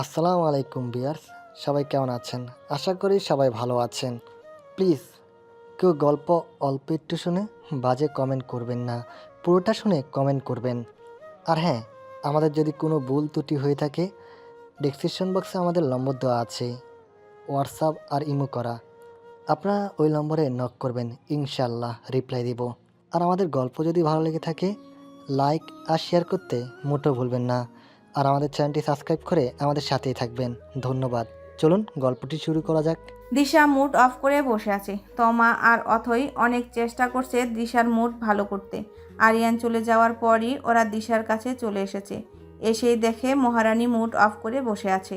আসসালামু আলাইকুম ভিউয়ার্স, সবাই কেমন আছেন? আশা করি সবাই ভালো আছেন। প্লিজ কেউ গল্প অল্প একটু শুনে বাজে কমেন্ট করবেন না, পুরোটা শুনে কমেন্ট করবেন। আর হ্যাঁ, আমাদের যদি কোনো ভুল ত্রুটি হয়ে থাকে, ডেসক্রিপশন বক্সে আমাদের নম্বর দেওয়া আছে, হোয়াটসঅ্যাপ আর ইমো করা। আপনারা ওই নম্বরে নক করবেন, ইনশাল্লাহ রিপ্লাই দিব। আর আমাদের গল্প যদি ভালো লেগে থাকে, লাইক আর শেয়ার করতে মোটেও ভুলবেন না। আর আমাদের চ্যানেলটি সাবস্ক্রাইব করে আমাদের সাথেই থাকবেন। ধন্যবাদ। চলুন গল্পটি শুরু করা যাক। দিশা মুড অফ করে বসে আছে। তমা আর অথই অনেক চেষ্টা করছে দিশার মুড ভালো করতে। আরিয়ান চলে যাওয়ার পরই ওরা দিশার কাছে চলে এসেছে। এসেই দেখে মহারানী মুড অফ করে বসে আছে।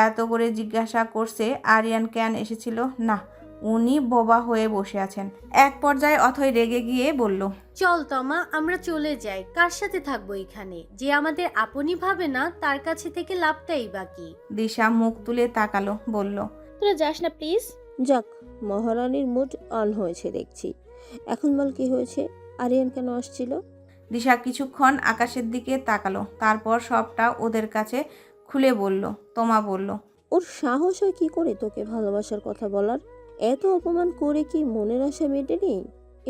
এত করে জিজ্ঞাসা করছে আরিয়ান কেন এসেছিল না, উনি বোবা হয়ে বসে আছেন। এক পর্যায়ে অথই রেগে গিয়ে বলল, চল তমা, আমরা চলে যাই। কার সাথে থাকবো এখানে? যে আমাদের আপনই ভাবে না তার কাছে থেকে লাভটাই বাকি। দিশা মুখ তুলে তাকালো, বলল, তোরা যাস না প্লিজ। যাক, মহারানীর মুড অন হয়েছে দেখছি। এখন বল কি হয়েছে? আরিয়ান কেন আসছিল? দিশা কিছুক্ষণ আকাশের দিকে তাকালো, তারপর সবটা ওদের কাছে খুলে বলল। তমা বলল, ওর সাহস হয় কি করে তোকে ভালোবাসার কথা বলার? এত অপমান করে কি মনের আশা মেটেনি?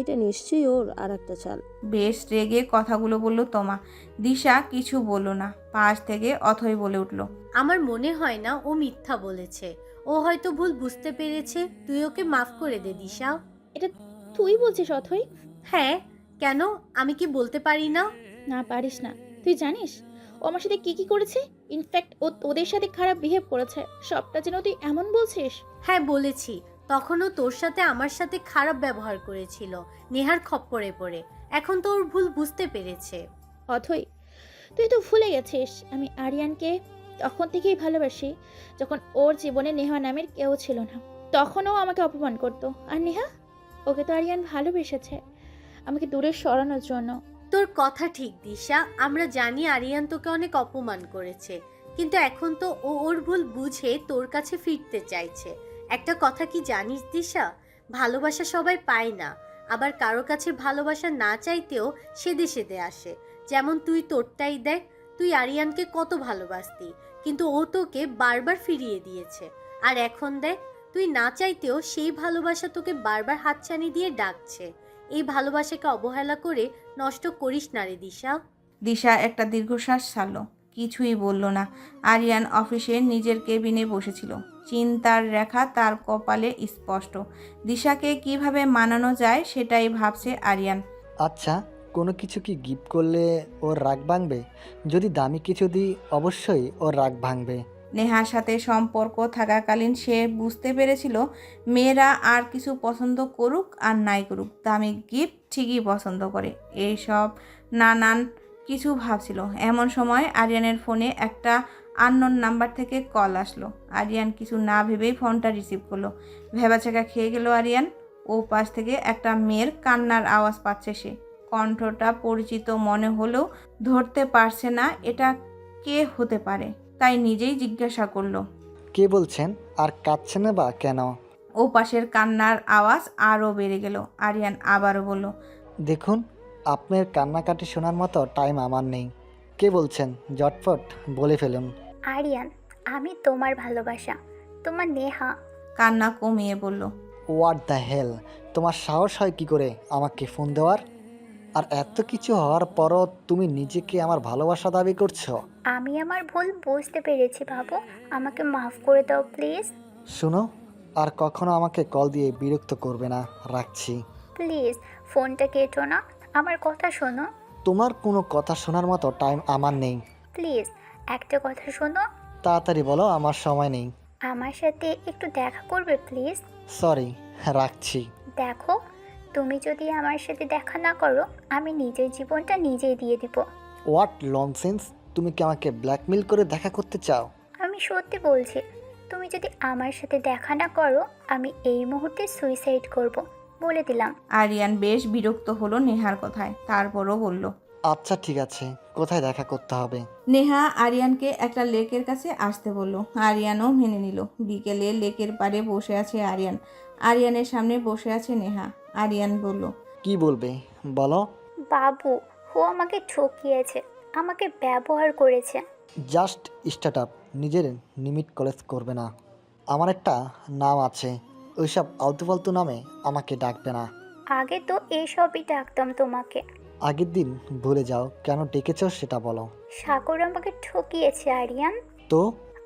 এটা নিশ্চয়ই ওর আর একটা চাল। বেশ রেগে কথাগুলো বলল তমা। দিশা কিছু বলল না। পাশ থেকে অথই বলে উঠল, আমার মনে হয় না ও মিথ্যা বলেছে। ও হয়তো ভুল বুঝতে পেরেছে। তুই ওকে মাফ করে দে দিশা। এটা তুই বলছিস অথই? হ্যাঁ, কেন? আমি কি বলতে পারি না? না পারিস না। তুই জানিস ও আমার সাথে কি কি করেছে? ইনফ্যাক্ট ও তোদের সাথে খারাপ বিহেভ করেছে। সবটা যেন তুই এমন বলছিস? হ্যাঁ বলেছি। তখনও তোর সাথে আমার সাথে খারাপ ব্যবহার করেছিল, নেহার খপ্পরে পড়ে। এখন তো ওর ভুল বুঝতে পেরেছে। অথই, তুই তো ভুলে গেছিস আমি আরিয়ানকে তখন থেকেই ভালোবাসি যখন ওর জীবনে নেহা নামের কেউ ছিল না। তখনও আমাকে অপমান করতো। আর নেহা, ওকে তো আরিয়ান ভালোবেসেছে আমাকে দূরে সরানোর জন্য। তোর কথা ঠিক দিশা, আমরা জানি আরিয়ান তোকে অনেক অপমান করেছে, কিন্তু এখন তো ও ওর ভুল বুঝে তোর কাছে ফিরতে চাইছে। একটা কথা কি জানিস দিশা, ভালোবাসা সবাই পায় না, আবার কারো কাছে ভালোবাসা না চাইতেও সেদে সেদে আসে। যেমন তুই তোরটাই দেখ, তুই আরিয়ানকে কত ভালোবাসতি, কিন্তু ও তোকে বারবার ফিরিয়ে দিয়েছে। আর এখন দেখ, তুই না চাইতেও সেই ভালোবাসা তোকে বারবার হাতছানি দিয়ে ডাকছে। এই ভালোবাসাকে অবহেলা করে নষ্ট করিস না রে দিশা। দিশা একটা দীর্ঘশ্বাস ছাড়ল, কিছুই বলল না। আরিয়ান অফিসে নিজের কেবিনে বসেছিল। চিন্তার রেখা তার কপালে স্পষ্ট। দিশাকে কিভাবে মানানো যায় সেটাই ভাবছে আরিয়ান। আচ্ছা, কোনো কিছু কি গিফট করলে ওর রাগ ভাঙবে? যদি দামি কিছু দিই, অবশ্যই ওর রাগ ভাঙবে। নেহার সাথে সম্পর্ক থাকাকালীন সে বুঝতে পেরেছিল মেয়েরা আর কিছু পছন্দ করুক আর নাই করুক, দামি গিফট ঠিকই পছন্দ করে। এইসব নানান কিছু ভাবছিল। এমন সময় আরিয়ানের ফোনে একটা আননোন নাম্বার থেকে কল আসলো। আরিয়ান কিছু না ভেবেই ফোনটা রিসিভ করলো। ভেবাচাকা খেয়ে গেল আরিয়ান। ও পাশ থেকে একটা মেয়ের কান্নার আওয়াজ পাচ্ছে সে। কণ্ঠটা পরিচিত মনে হলেও ধরতে পারছে না এটা কে হতে পারে, তাই নিজেই জিজ্ঞাসা করলো, কে বলছেন? আর কাঁদছে না বা কেন? ও পাশের কান্নার আওয়াজ আরও বেড়ে গেল। আরিয়ান আবারও বলল, দেখুন, আপনার কান্নাকাটি শোনার মতো টাইম আমার নেই। কে বলছেন? ঝটফট বলে ফেলুন। আরিয়ান, আমি তোমার ভালোবাসা, তোমার নেহা। কান্না কমিয়ে বলল, হোয়াট দ্য হেল! তোমার সাহস হয় কি করে আমাকে ফোন দেওয়ার? আর এত কিছু হওয়ার পরও তুমি নিজেকে আমার ভালোবাসা দাবি করছো? আমি আমার ভুল বুঝতে পেরেছি বাবু, আমাকে মাফ করে দাও প্লিজ। শুনো, আর কখনো আমাকে কল দিয়ে বিরক্ত করবে না। রাখছি। প্লিজ ফোনটা কেটো না, আমার কথা শোনো। তোমার কোনো কথা শোনার মতো টাইম আমার নেই। প্লিজ একটা কথা শোনো। তাড়াতাড়ি বলো, আমার সময় নেই। আমার সাথে একটু দেখা করবে প্লিজ। সরি, রাখছি। দেখো, তুমি যদি আমার সাথে দেখা না করো, আমি নিজের জীবনটা নিজেই দিয়ে দেব। What nonsense! তুমি কি আমাকে ব্ল্যাকমেল করে দেখা করতে চাও? আমি সত্যি বলছি, তুমি যদি আমার সাথে দেখা না করো আমি এই মুহূর্তে সুইসাইড করব, বলে দিলাম। আরিয়ান বেশ বিরক্ত হলো নেহার কথায়, তারপরও বলল। আচ্ছা ঠিক আছে, কোথায় দেখা করতে হবে? নেহা আরিয়ানকে একটা লেকের কাছে আসতে বলল। আরিয়ানও মেনে নিল। বিকেলে লেকের পাড়ে বসে আছে আরিয়ান, আরিয়ানের সামনে বসে আছে নেহা। আরিয়ান বলল। কি বলবে বলো? বাবু, ও আমাকে ঠকিয়েছে, আমাকে ব্যবহার করেছে। জাস্ট স্টার্ট আপ, নিজের লিমিট কলেজ করবে না। আমার একটা নাম আছে, ওইসব আলতু ফালতু নামে আমাকে ডাকবে না। আগে তো এসবই ডাকতাম তোমাকে। আগের দিন ভুলে যাও, কেন ডেকেছো সেটা বলো। সাগর আমাকে ঠকিয়েছে আরিয়ান। তো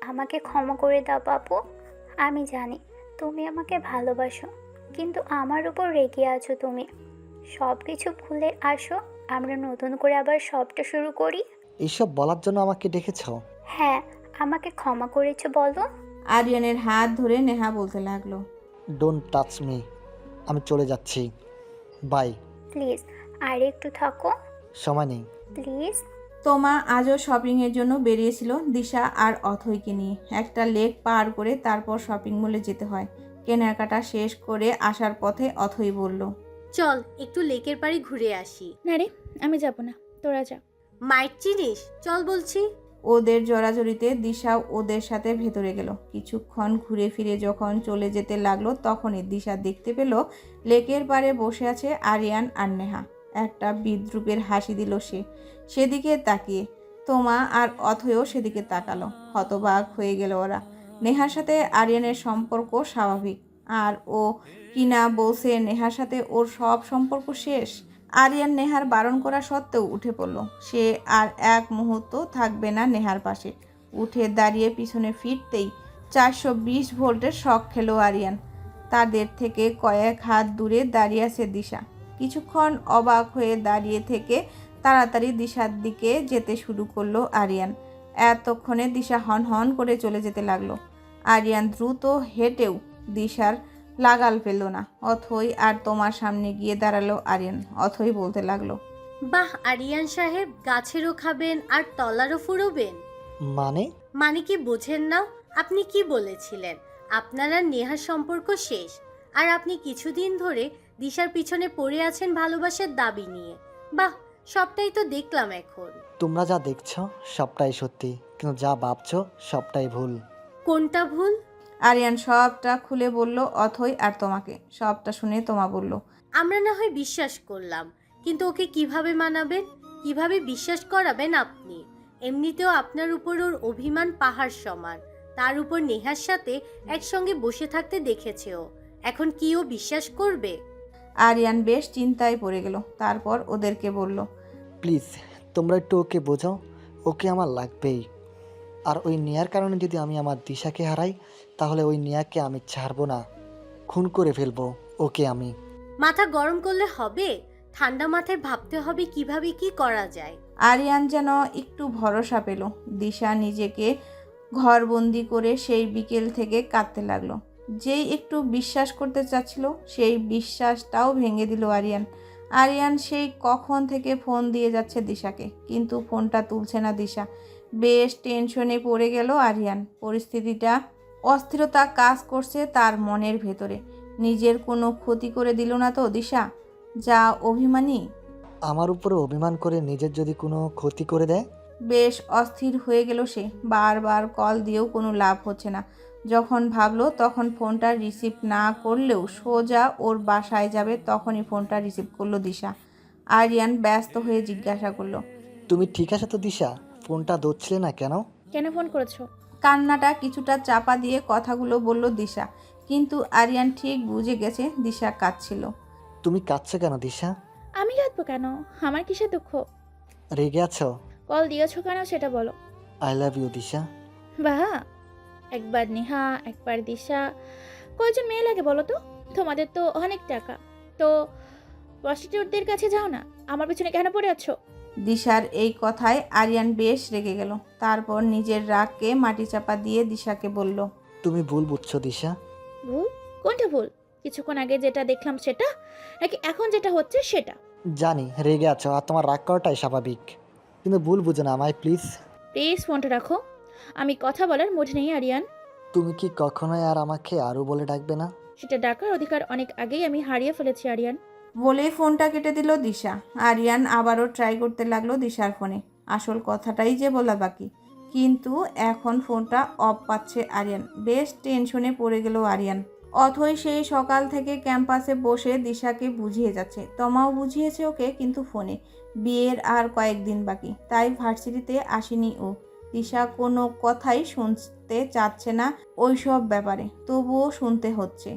আমাকে ক্ষমা করে দাও বাবু। আমি জানি তুমি আমাকে ভালোবাসো, কিন্তু আমার উপর রেগে আছো তুমি। সব কিছু ভুলে আসো, আমরা নতুন করে আবার সবটা শুরু করি। এইসব বলার জন্য আমাকে ডেকেছো? হ্যাঁ, আমাকে ক্ষমা করেছো বলো। আরিয়ানের হাত ধরে নেহা বলতে লাগলো। ডোন্ট টাচ মি, আমি চলে যাচ্ছি, বাই। প্লিজ আর একটু থাকো, সময় নেই। প্লিজ। তোমা আজও শপিংয়ের জন্য বেরিয়েছিল দিশা আর অথৈকে নিয়ে। একটা লেক পার করে তারপর শপিং মলে যেতে হয়। কেনাকাটা শেষ করে আসার পথে অথৈ বলল। চল একটু লেকের পাড়ে ঘুরে আসি। না রে, আমি যাব না, তোরা যা। মাইট চিনিস, চল বলছি। ওদের জড়াজড়িতে দিশাও ওদের সাথে ভেতরে গেল। কিছুক্ষণ ঘুরে ফিরে যখন চলে যেতে লাগলো তখনই দিশা দেখতে পেল লেকের পাড়ে বসে আছে আরিয়ান আর নেহা। একটা বিদ্রূপের হাসি দিল সে সেদিকে তাকিয়ে। তোমা আর অথয়ও সেদিকে তাকালো। হতবাক হয়ে গেল ওরা। নেহার সাথে আরিয়ানের সম্পর্ক স্বাভাবিক, আর ও কিনা বলছে নেহার সাথে ওর সব সম্পর্ক শেষ। আরিয়ান নেহার বারণ করা সত্ত্বেও উঠে পড়ল। সে আর এক মুহূর্ত থাকবে না নেহার পাশে। উঠে দাঁড়িয়ে পিছনে ফিরতেই 420 ভোল্টের শক খেলো আরিয়ান। তাদের থেকে কয়েক হাত দূরে দাঁড়িয়ে আছে দিশা। কিছুক্ষণ অবাক হয়ে দাঁড়িয়ে থেকে তাড়াতাড়ি দিশার দিকে যেতে শুরু করলো আরিয়ান। এতক্ষণে দিশা হন হন করে চলে যেতে লাগলো। আরিয়ান দ্রুত হেঁটেও দিশার লাগাল পেল না। অথই আর তোমার সামনে গিয়ে দাঁড়ালো আরিয়ান। অথই বলতে লাগলো। বাহ আরিয়ান সাহেব, গাছেরও খাবেন আর তলারও ফুরোবেন। মানে? মানে কি বোঝেন না? আপনি কি বলেছিলেন আপনার আর নেহার সম্পর্ক শেষ, আর আপনি কিছুদিন ধরে দিশার পিছনে পড়ে আছেন ভালোবাসার দাবি নিয়ে। বাহ, সবটাই তো দেখলাম এখন। তোমরা যা দেখছো সবটাই সত্যি, কিন্তু যা ভাবছো সবটাই ভুল। কোনটা ভুল? আরিয়ান সবটা খুলে বলল অথই আর তোমাকে। সবটা শুনে তোমা বলল। আমরা না হয় বিশ্বাস করলাম, কিন্তু ওকে কিভাবে মানাবেন, কিভাবে বিশ্বাস করাবেন আপনি? এমনিতেও আপনার উপর ওর অভিমান পাহাড় সমান, তার উপর নেহার সাথে একসঙ্গে বসে থাকতে দেখেছে ও। এখন কি ও বিশ্বাস করবে? আরিয়ান বেশ চিন্তায় পড়ে গেল। তারপর ওদেরকে বলল। প্লিজ তোমরা একটু ওকে বোঝাও, ওকে আমার লাগবেই। আর ওই নেয়ার কারণে যদি আমি আমার দিশাকে হারাই তাহলে ওই নেয়াকে আমি ছাড়বো না, খুন করে ফেলবো ওকে আমি। মাথা গরম করলে হবে, ঠান্ডা মাথায় ভাবতে হবে কিভাবে কি করা যায়। আরিয়ান যেন একটু ভরসা পেল। দিশা নিজেকে ঘরবন্দি করে সেই বিকেল থেকে কাঁদতে লাগলো। যেই একটু বিশ্বাস করতে চাচ্ছিল সেই বিশ্বাসটাও ভেঙে দিল আরিয়ান। আরিয়ান সেই কখন থেকে ফোন দিয়ে যাচ্ছে দিশাকে, কিন্তু ফোনটা তুলছে না দিশা। বেশ টেনশনে পড়ে গেল আরিয়ান। পরিস্থিতিটা অস্থিরতা কাজ করছে তার মনের ভেতরে। নিজের কোনো ক্ষতি করে দিল না তো দিশা? যা অভিমানী। আমার উপরে অভিমান করে নিজের যদি কোনো ক্ষতি করে দেয়? বেশ অস্থির হয়ে গেল সে। বারবার কল দিয়েও কোনো লাভ হচ্ছে না। যখন ভাবলো তখন ফোনটা রিসিভ না করলেও সোজা ওর বাসায় যাবে, তখনই ফোনটা রিসিভ করলো দিশা। আরিয়ান ব্যস্ত হয়ে জিজ্ঞাসা করলো। তুমি ঠিক আছে তো দিশা? ফোনটা ধরছিলে না কেন? কেন ফোন করেছো? কান্নাটা কিছুটা চাপা দিয়ে কথাগুলো বলল দিশা, কিন্তু আরিয়ান ঠিক বুঝে গেছে দিশা কাঁদছিল। তুমি কাঁদছো কেন দিশা? আমি কাঁদবো কেন? আমার কিসের দুঃখ? রেগে আছো? কল দিয়েছো কেন সেটা বলো। আই লাভ ইউ দিশা। বাহ, একবার নেহা একবার দিশা, কয়জন মেয়ে লাগে বলো তো? তোমাদের তো অনেক টাকা, তো প্রস্টিটিউটদের কাছে যাও না, আমার পেছনে কেন পড়ে আছো? দিশার এই কথায় আরিয়ান বেশ রেগে গেল। তারপর নিজের রাগকে মাটি চাপা দিয়ে দিশাকে বলল। তুমি ভুল বুঝছো দিশা। ভুল? কোনটা ভুল? কিছুক্ষণ আগে যেটা দেখলাম সেটা, নাকি এখন যেটা হচ্ছে সেটা? জানি রেগে আছো আর তোমার রাগ করাটাই স্বাভাবিক, কিন্তু ভুল বুঝো না আমায় প্লিজ। প্লিজ ফোনটা রাখো, আমি কথা বলার মুড নেই আরিয়ান। তুমি কি কখনোই আর আমাকে আরও বলে ডাকবে না? সেটা ডাকার অধিকার অনেক আগেই আমি হারিয়ে ফেলেছি আরিয়ান। বলেই ফোনটা কেটে দিল দিশা। আরিয়ান আবারও ট্রাই করতে লাগলো দিশার ফোনে। আসল কথাটাই যে বলা বাকি, কিন্তু এখন ফোনটা অফ পাচ্ছে আরিয়ান। বেশ টেনশনে পড়ে গেল আরিয়ান। অথই সেই সকাল থেকে ক্যাম্পাসে বসে দিশাকে বুঝিয়ে যাচ্ছে। তমাও বুঝিয়েছে ওকে, কিন্তু ফোনে। বিয়ের আর কয়েকদিন বাকি, তাই ভার্সিটিতে আসেনি ও। দিশা কোনো কথাই শুনতে চাচ্ছে না ওইসব ব্যাপারে, তবুও শুনতে হচ্ছে।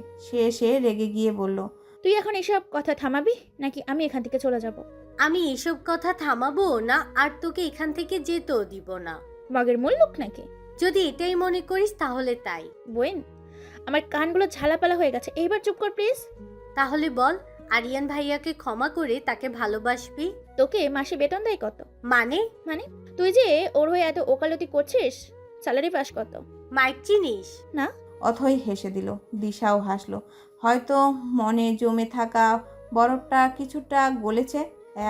সে রেগে গিয়ে বলল, তুই এখন এসব কথা থামাবি নাকি আমি এখান থেকে চলে যাব? আমি এসব কথা থামাবো না, আর তোকে এখান থেকে যেতেও দিব না। বাঘের মূল লোক নাকি? যদি এটাই মনে করিস তাহলে তাই। বোন, আমার কানগুলো ঝালাপালা হয়ে গেছে, এইবার চুপ কর প্লিজ। তাহলে বল, আরিয়ান ভাইয়াকে ক্ষমা করে তাকে ভালোবাসবি? তোকে মাসে বেতন দেয় কত? মানে? মানে তুই যে ওর হয়ে এত ওকালতি করছিস, স্যালারি পাস কত? মাইক চিনিস? না। অথই হেসে দিল। দিশাও হাসলো। হয়তো মনে জমে থাকা বরফটা কিছুটা গলেছে।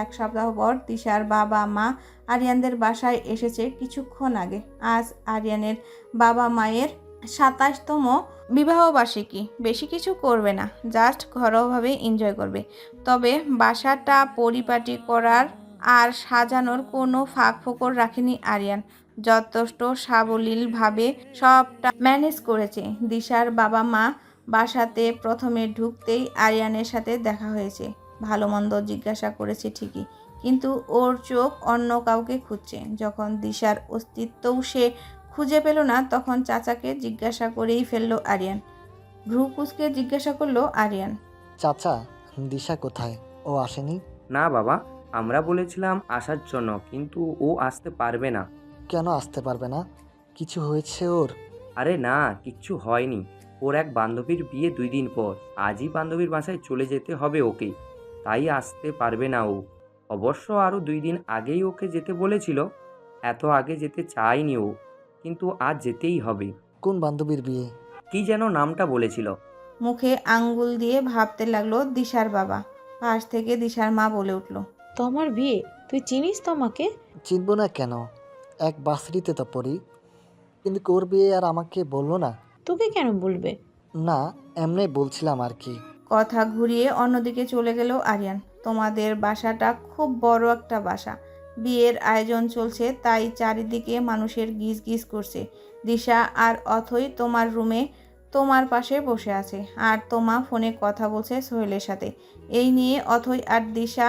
এক সপ্তাহ পর দিশার বাবা মা আরিয়ানদের বাসায় এসেছে কিছুক্ষণ আগে। আজ আরিয়ানের বাবা মায়ের ২৭তম বিবাহবার্ষিকী। বেশি কিছু করবে না, জাস্ট ঘরোয়াভাবে এনজয় করবে। তবে বাসাটা পরিপাটি করার আর সাজানোর কোনো ফাঁক ফোকর রাখেনি আরিয়ান। যথেষ্ট সাবলীলভাবে সবটা ম্যানেজ করেছে। দিশার বাবা মা বাসাতে প্রথমে ঢুকতেই আরিয়ানের সাথে দেখা হয়েছে। ভালো মন্দ জিজ্ঞাসা করেছে ঠিকই, কিন্তু ওর চোখ অন্য কাউকে খুঁজছে। যখন দিশার অস্তিত্বও সে খুঁজে পেল না, তখন চাচাকে জিজ্ঞাসা করেই ফেললো আরিয়ান। ভ্রু কুঁচকে জিজ্ঞাসা করলো আরিয়ান, চাচা, দিশা কোথায়? ও আসেনি? না বাবা, আমরা বলেছিলাম আসার জন্য, কিন্তু ও আসতে পারবে না। কেন আসতে পারবে না? কিছু হয়েছে ওর? আরে না, কিচ্ছু হয়নি। ওর এক বান্ধবীর বিয়ে 2 দিন পর। আজই বান্ধবীর বাসায় চলে যেতে হবে ওকে, তাই আসতে পারবে না ও। অবশ্য আরও 2 দিন আগেই ওকে যেতে বলেছিল। এত আগে যেতে চায়নি ও, কিন্তু আজ যেতেই হবে। কোন বান্ধবীর বিয়ে? কি যেন নামটা বলেছিল। মুখে আঙ্গুল দিয়ে ভাবতে লাগলো দিশার বাবা। পাশ থেকে দিশার মা বলে উঠল, তোমার বিয়ে? তুই চিনিস তোমাকে? চিনব না কেন? এক বাসরিতে তো পড়ি। কিন্তু ওর বিয়ে আর আমাকে বললো না? তোকে কেন বলবে? না, এমনি বলছিলাম আর কি। কথা ঘুরিয়ে অন্যদিকে চলে গেল আরিয়ান। তোমাদের বাসাটা খুব বড় একটা বাসা। বিয়ের আয়োজন চলছে, তাই চারিদিকে মানুষের গিজ গিজ করছে। দিশা আর অথই তোমার রুমে তোমার পাশে বসে আছে, আর তোমা ফোনে কথা বলছে সোহেলের সাথে। এই নিয়ে অথই আর দিশা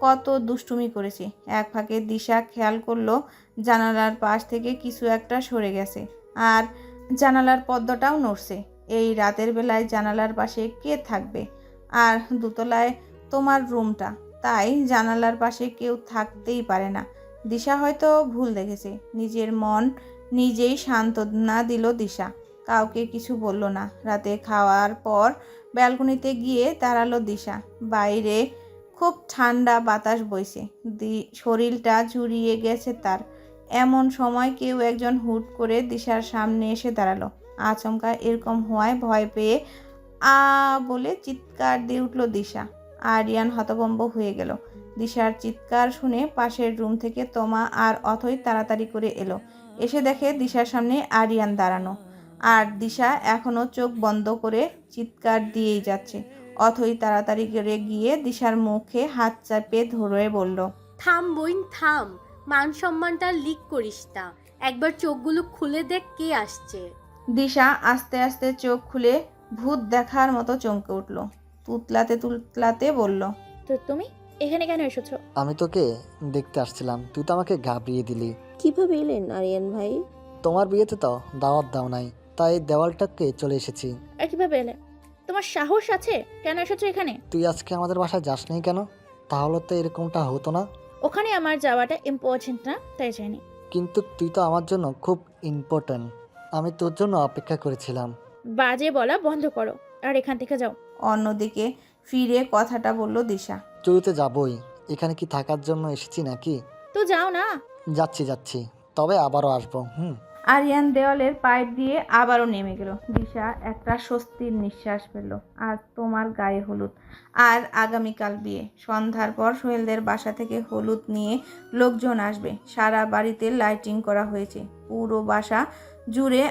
কত দুষ্টুমি করেছে। এক ফাঁকে দিশা খেয়াল করলো জানালার পাশ থেকে কিছু একটা সরে গেছে, আর জানালার পর্দাটাও নড়ছে। এই রাতের বেলায় জানালার পাশে কে থাকবে? আর দোতলায় তোমার রুমটা, তাই জানালার পাশে কেউ থাকতেই পারে না। দিশা হয়তো ভুল দেখেছে। নিজের মন নিজেই সান্ত্বনা দিল দিশা। কাউকে কিছু বলল না। রাতে খাওয়ার পর ব্যালকনিতে গিয়ে দাঁড়ালো দিশা। বাইরে খুব ঠান্ডা বাতাস বইছে। শরীরটা জুড়িয়ে গেছে তার। এমন সময় কেউ একজন হুট করে দিশার সামনে এসে দাঁড়ালো। আচমকা এরকম হওয়ায় ভয় পেয়ে আ বলে চিৎকার দিয়ে উঠল দিশা। আরিয়ান হতভম্ব হয়ে গেল। দিশার চিৎকার শুনে পাশের রুম থেকে তোমা আর অথই তাড়াতাড়ি করে এলো। এসে দেখে দিশার সামনে আরিয়ান দাঁড়ানো, আর দিশা এখনো চোখ বন্ধ করে চিৎকার দিয়েই যাচ্ছে। অথই তাড়াতাড়ি করে গিয়ে দিশার মুখে হাত চাপে ধরে বলল, থাম বইন থাম, মান সম্মানটা লিক করিস না। একবার চোখগুলো খুলে দেখ কে আসছে। দিশা আস্তে আস্তে চোখ খুলে ভূত দেখার মতো চমকে উঠল। তুতলাতে তুতলাতে বলল, তো তুমি এখানে কেন এসেছো? আমি তোকে দেখতে আসছিলাম, তুই তো আমাকে ঘাবড়িয়ে দিলি। কিভাবে এলেন আরিয়ান ভাই? তোমার বিয়েতে তো দাওয়াত দাও নাই, তাই দেওয়ালটাকে চলে এসেছি। আর কিভাবে এলে? তোমার সাহস আছে? কেন এসেছো এখানে? তুই আজকে আমাদের বাসায় যাস নাই কেন? তাহলে তো এরকমটা হতো না। ওখানে আমার যাওয়াটা ইম্পর্টেন্ট না, তাই জানি। কিন্তু তুই তো আমার জন্য খুব ইম্পর্ট্যান্ট। আমি তোর জন্য অপেক্ষা করেছিলাম। বাজে বলা বন্ধ করো আর এখান থেকে যাও। অন্যদিকে ফিরে কথাটা বলল দিশা। চলতে যাবই, এখানে কি থাকার জন্য এসেছি নাকি? তো যাও না। যাচ্ছি, তবে আবারও আসবো। আরিয়ান দেওয়ালের পাইপ দিয়ে আবারও নেমে গেল। দিশা একটা স্বস্তির নিঃশ্বাস ফেলল। আজ তোমার গায়ে হলুদ, আর আগামীকাল বিয়ে। সন্ধ্যার পর সোহেলদের বাসা থেকে হলুদ নিয়ে লোকজন আসবে। সারা বাড়িতে লাইটিং করা হয়েছে। পুরো বাসা জুড়ে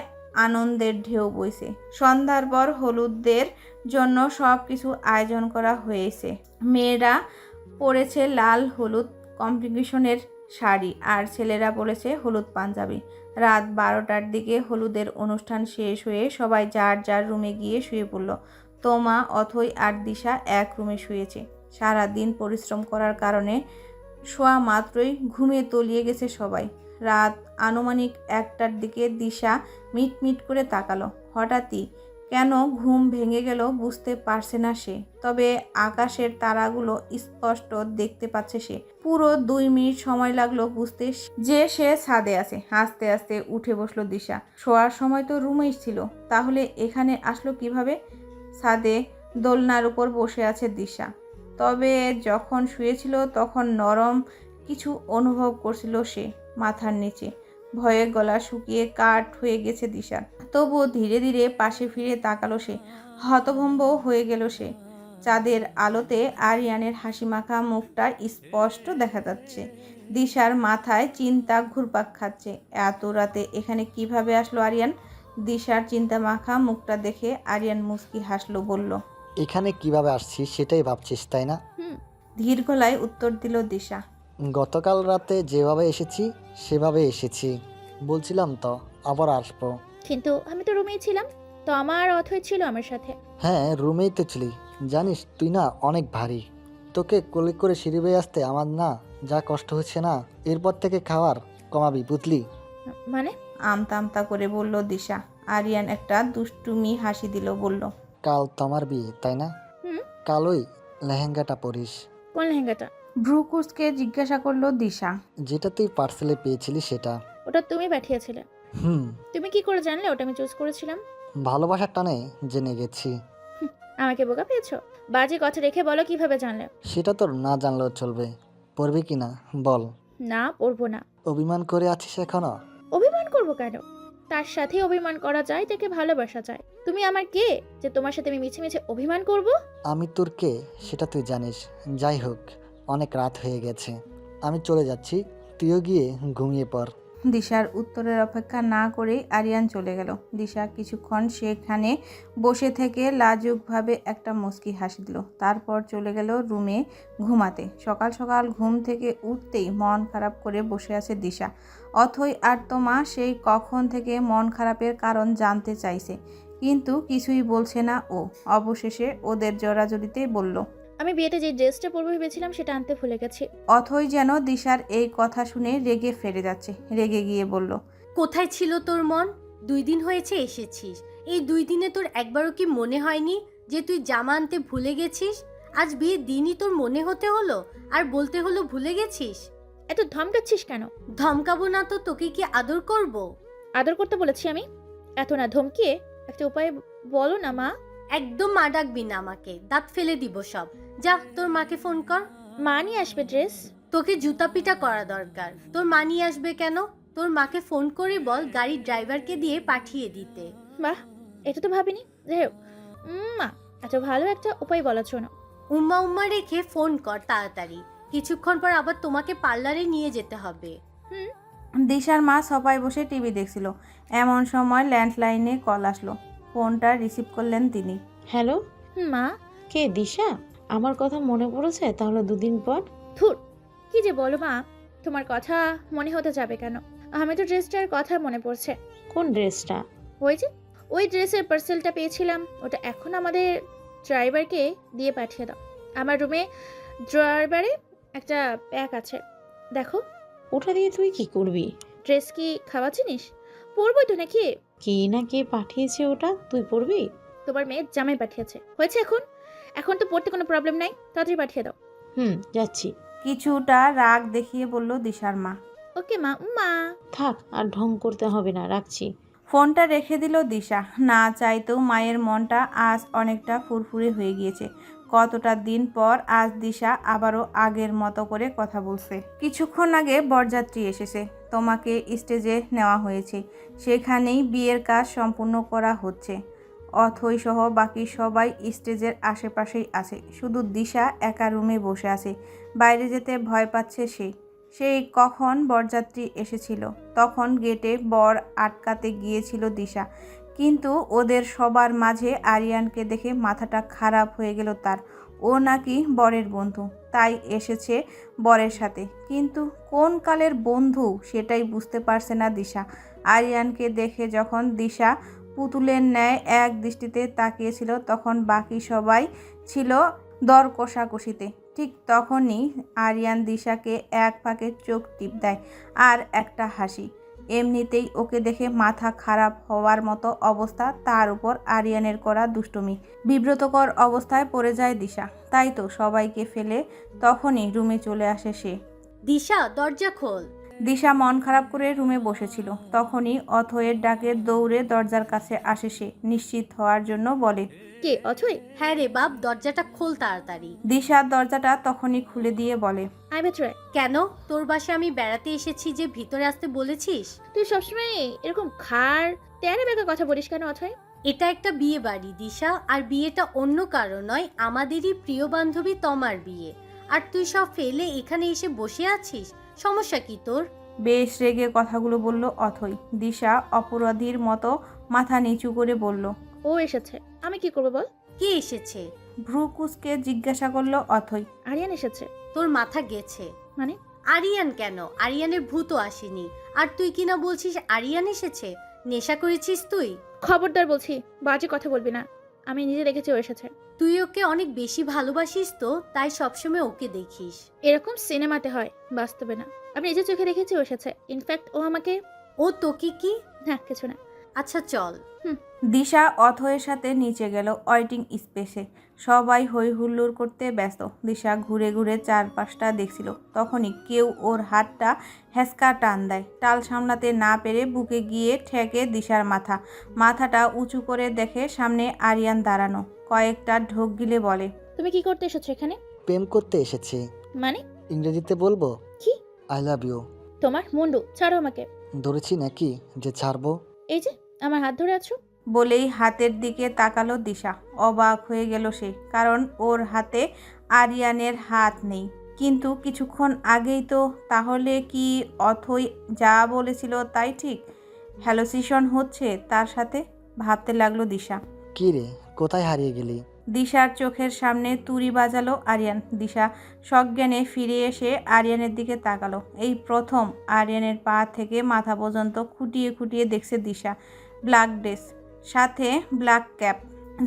আনন্দের ঢেউ বইছে। সন্ধ্যার পর হলুদের জন্য সব কিছু আয়োজন করা হয়েছে। মেয়েরা পরেছে লাল হলুদ কম্বিনেশনের শাড়ি আর ছেলেরা পরেছে হলুদ পাঞ্জাবি। রাত 12টার দিকে হলুদের অনুষ্ঠান শেষ হয়ে সবাই যার যার রুমে গিয়ে শুয়ে পড়ল। তোমা, অথই আর দিশা এক রুমে শুয়েছে। সারা দিন পরিশ্রম করার কারণে শোয়া মাত্রই ঘুমিয়ে তলিয়ে গেছে সবাই। রাত আনুমানিক 1টার দিকে দিশা মিটমিট করে তাকালো। হঠাৎই কেন ঘুম ভেঙে গেল বুঝতে পারছে না সে। তবে আকাশের তারাগুলো স্পষ্ট দেখতে পাচ্ছে সে। পুরো 2 মিনিট সময় লাগলো বুঝতে যে সে ছাদে আছে। আস্তে আস্তে উঠে বসলো দিশা। শোয়ার সময় তো রুমেই ছিল, তাহলে এখানে আসলো কিভাবে? ছাদে দোলনার উপর বসে আছে দিশা। তবে যখন শুয়েছিল তখন নরম কিছু অনুভব করছিল সে মাথার নিচে। ভয়ে গলা শুকিয়ে কাঠ হয়ে গেছে দিশার। তবুও ধীরে ধীরে পাশে ফিরে তাকালো সে। হতভম্ব হয়ে গেল সে। চাঁদের আলোতে আরিয়ানের হাসিমাখা মুখটা স্পষ্ট দেখা যাচ্ছে। দিশার মাথায় চিন্তা ঘুরপাক খাচ্ছে। এত রাতে এখানে কিভাবে আসলো আরিয়ান? দিশার চিন্তামাখা মুখটা দেখে আরিয়ান মুচকি হাসলো, বলল, এখানে কিভাবে আসছিস সেটাই ভাবছিস তাই না? ধীর গলায় উত্তর দিল দিশা। গতকাল রাতে যেভাবে এসেছি সেভাবে এসেছি। বলছিলাম তো আবার আসবো। কিন্তু আমি তো রুমেই ছিলাম, তো আমার অথই ছিল আমার সাথে। হ্যাঁ, রুমেই তো ছিলি। জানিস তুই না অনেক ভারী। তোকে কোলে করে সিঁড়ি বেয়ে আসতে আমার না যা কষ্ট হচ্ছে না, এরপর থেকে খাওয়ার কমাবি বুঝলি? মানে? আমতা আমতা করে বলল দিশা। আরিয়ান একটা দুষ্টুমি হাসি দিল, বলল, কাল তোমার বিয়ে তাই না? হুম। কাল ওই লেহেঙ্গাটা পরিস। কোন লেহেঙ্গাটা? ভ্রুকুচকে জিজ্ঞাসা করলো দিশা। যেটা তুই পার্সেলে পেয়েছিলি সেটা। ওটা তুমি পাঠিয়েছিলে। হুম। তুমি কি করে জানলে ওটা আমি চুজ করেছিলাম? ভালোবাসার টানে জেনে গেছি। আমাকে বোকা পেয়েছো? বাজে কথা রেখে বলো কিভাবে জানলে? সেটা তোর না জানলেও চলবে। পড়বি কি না বল? না, পড়বো না। অভিমান করে আছিস এখনো? অভিমান করবো কেন? তার সাথে অভিমান করা যায়, তাকে ভালোবাসা যায়। তুমি আমার কে যে তোমার সাথে আমি মিছে মিছে অভিমান করব? আমি তোর কে সেটা তুই জানিস। যাই হোক, অনেক রাত হয়ে গেছে, আমি চলে যাচ্ছি। তুইও গিয়ে ঘুমিয়ে পড়। দিশার উত্তরের অপেক্ষা না করেই আরিয়ান চলে গেল। দিশা কিছুক্ষণ সেখানে বসে থেকে লাজুকভাবে একটা মুচকি হাসি দিল। তারপর চলে গেল রুমে ঘুমাতে। সকাল সকাল ঘুম থেকে উঠতেই মন খারাপ করে বসে আছে দিশা। অথই আর তোমা সেই কখন থেকে মন খারাপের কারণ জানতে চাইছে, কিন্তু কিছুই বলছে না ও। অবশেষে ওদের জড়াজড়িতেই বলল, আমি বিয়েতে যে ড্রেসটা পরবো ভেবেছিলাম সেটা আনতে ভুলে গেছি। অথই যেন দিশার এই কথা শুনে রেগে ফেরে যাচ্ছে। রেগে গিয়ে বলল, কোথায় ছিল তোর মন? 2 দিন হয়েছে এসেছিস। এই 2 দিনে তোর একবারও কি মনে হয়নি যে তুই জামা আনতে ভুলে গেছিস? আজ বিয়ের দিনই তোর মনে হতে হলো আর বলতে হলো ভুলে গেছিস? এত ধমকাচ্ছিস কেন? ধমকাবো না তো তোকে কি আদর করব? আদর করতে বলেছি আমি? এত না ধমকিয়ে একটা উপায় বলো না মা। একদম মা ডাকবি না আমাকে, দাঁত ফেলে দিব সব। যা তোর মাকে ফোন কর। মা নিয়ে আসবে ড্রেস। তোকে জুতা পিটা করা দরকার। তোর মা নিয়ে আসবে কেন? তোর মাকে ফোন করে বল গাড়ির ড্রাইভারকে দিয়ে পাঠিয়ে দিতে। বাহ, এটা তো ভাবিনি। যাই হোক, মা এত ভালো একটা উপায় বলার জন্য। উম্মা উম্মা রেখে ফোন কর তাড়াতাড়ি। কিছুক্ষণ পর আবার তোমাকে পার্লারে নিয়ে যেতে হবে। দিশার মা সবাই বসে টিভি দেখছিল। এমন সময় ল্যান্ডলাইনে কল আসলো। ফোনটা রিসিভ করলেন তিনি। হ্যালো, মা। কে দিশা? আমার কথা মনে পড়েছে তাহলে 2 দিন পর? ধুর, কি যে বলো মা, তোমার কথা মনে হতে যাবে কেন? আমি তো ড্রেসটার কথা মনে পড়ছে। কোন ড্রেসটা? ওই ড্রেসের পার্সেলটা পেয়েছিলাম, ওটা এখন আমাদের ড্রাইভারকে দিয়ে পাঠিয়ে দাও। আমার রুমে ড্রাইভারে একটা প্যাক আছে, দেখো। ওটা দিয়ে তুই কি করবি? ড্রেস কি খাওয়া জিনিস? পরবই তো নাকি? কে না কে পাঠিয়েছে ওটা, তুই পরবি? তোমার মেয়ে জামাই পাঠিয়েছে। হয়েছে এখন তো পড়তে কোনো প্রবলেম নাই, তাড়াতাড়ি পাঠিয়ে দাও। যাচ্ছি। কিছুটা রাগ দেখিয়ে বলল দিশার মা। ওকে মা। মা থাক, আর ঢং করতে হবে না, রাখছি। ফোনটা রেখে দিল দিশা। না চাইতেও মায়ের মনটা আজ অনেকটা ফুরফুরে হয়ে গিয়েছে। কতটা দিন পর আজ দিশা আবারও আগের মতো করে কথা বলছে। কিছুক্ষণ আগে বরযাত্রী এসেছে, তোমাকে স্টেজে নেওয়া হয়েছে। সেখানেই বিয়ের কাজ সম্পূর্ণ করা হচ্ছে। অথই সহ বাকি সবাই স্টেজের আশেপাশেই আছে। শুধু দিশা একা রুমে বসে আছে। বাইরে যেতে ভয় পাচ্ছে সে। সেই কখন বরযাত্রী এসেছিল। তখন গেটে বর আটকাতে গিয়েছিল দিশা, কিন্তু ওদের সবার মাঝে আরিয়ানকে দেখে মাথাটা খারাপ হয়ে গেল তার। ও নাকি বরের বন্ধু, তাই এসেছে বরের সাথে, কিন্তু কোন কালের বন্ধু সেটাই বুঝতে পারছে না দিশা। আরিয়ানকে দেখে যখন দিশা পুতুলের ন্যায় এক দৃষ্টিতে তাকিয়েছিল, তখন বাকি সবাই ছিল দর কষাকষিতে। ঠিক তখনই আরিয়ান দিশাকে এক ফাঁকে চোখ টিপ দেয় আর একটা হাসি। এমনিতেই ওকে দেখে মাথা খারাপ হওয়ার মতো অবস্থা, তার উপর আরিয়ানের করা দুষ্টুমি। বিব্রতকর অবস্থায় পড়ে যায় দিশা। তাই তো সবাইকে ফেলে তখনই রুমে চলে আসে সে। দিশা, দরজা খোল। দিশা মন খারাপ করে রুমে বসেছিল, তখনই অথয়ের ডাকে দৌড়ে দরজার কাছে আসে সে। নিশ্চিত হওয়ার জন্য বলে, কে অথই? হ্যাঁ রে বাপ, দরজাটা খোল তাড়াতাড়ি। দিশা দরজাটা তখনই খুলে দিয়ে বলে, আয় ভেতরে। কেন, তোর বাসায় আমি বেড়াতে এসেছি যে ভিতরে আসতে বলেছিস? তুই সবসময় এরকম খাড় তেরে বেকা কথা বলিস কেন অথই? এটা একটা বিয়ে বাড়ি দিশা, আর বিয়েটা অন্য কারো নয়, আমাদেরই প্রিয় বান্ধবী তমার বিয়ে। আর তুই সব ফেলে এখানে এসে বসে আছিস, সমস্যা কি তোর? বেশ রেগে কথাগুলো বলল অথই। দিশা অপরাধীর মতো মাথা নিচু করে বলল, ও এসেছে, আমি কি করবো বল? কে এসেছে? ভ্রু কুঁচকে জিজ্ঞাসা করলো অথই। আরিয়ান এসেছে। তোর মাথা গেছে? মানে? আরিয়ান কেন? আরিয়ানের ভূত আসেনি। আর তুই কিনা বলছিস আরিয়ান এসেছে? নেশা করেছিস তুই? খবরদার বলছি, বাজে কথা বলবি না। আমি নিজে দেখেছি ও এসেছে। তুই ওকে অনেক বেশি ভালোবাসিস তো, তাই সবসময় ওকে দেখিস। এরকম সিনেমাতে হয়, বাস্তবে না। আমি নিজের চোখে দেখেছি ও এসেছে। ইনফ্যাক্ট ও আমাকে... ও তোকে কি? না, কিছু না। আচ্ছা চল। দিশা অথয়ের সাথে নিচে গেল ওয়েটিং স্পেসে। সবাই হই হুল্লোড় করতে ব্যস্ত। দিশা ঘুরে ঘুরে চারপাশটা দেখছিল, তখনই কেউ ওর হাতটা হ্যাঁচকা টান দেয়। টাল সামলাতে না পেরে বুকে গিয়ে ঠেকে দিশার মাথাটা উঁচু করে দেখে সামনে আরিয়ান দাঁড়ানো। কয়েকটা ঢোক গিলে বলে, তুমি কি করতে এসেছো এখানে? প্রেম করতে এসেছি। মানে? ইংরেজিতে বলবো কি? I love you. তোমার মুন্ডু ছাড়ো আমাকে। ধরেছি নাকি যে ছাড়বো? এই যে আমার হাত ধরে আছো। বলেই হাতের দিকে তাকালো দিশা। অবাক হয়ে গেল সে, কারণ ওর হাতে আরিয়ানের হাত নেই। কিন্তু কিছুক্ষণ আগেই তো, তাহলে কি অথই যা বলেছিল তাই ঠিক? হ্যালোসিশন হচ্ছে তার সাথে, ভাবতে লাগলো দিশা। কি রে, কোথায় হারিয়ে গেলি? দিশার চোখের সামনে তুড়ি বাজালো আরিয়ান। দিশা সজ্ঞানে ফিরে এসে আরিয়ানের দিকে তাকালো। এই প্রথম আরিয়ানের পা থেকে মাথা পর্যন্ত খুঁটিয়ে খুঁটিয়ে দেখছে দিশা। ব্ল্যাক ড্রেস, সাথে ব্ল্যাক ক্যাপ,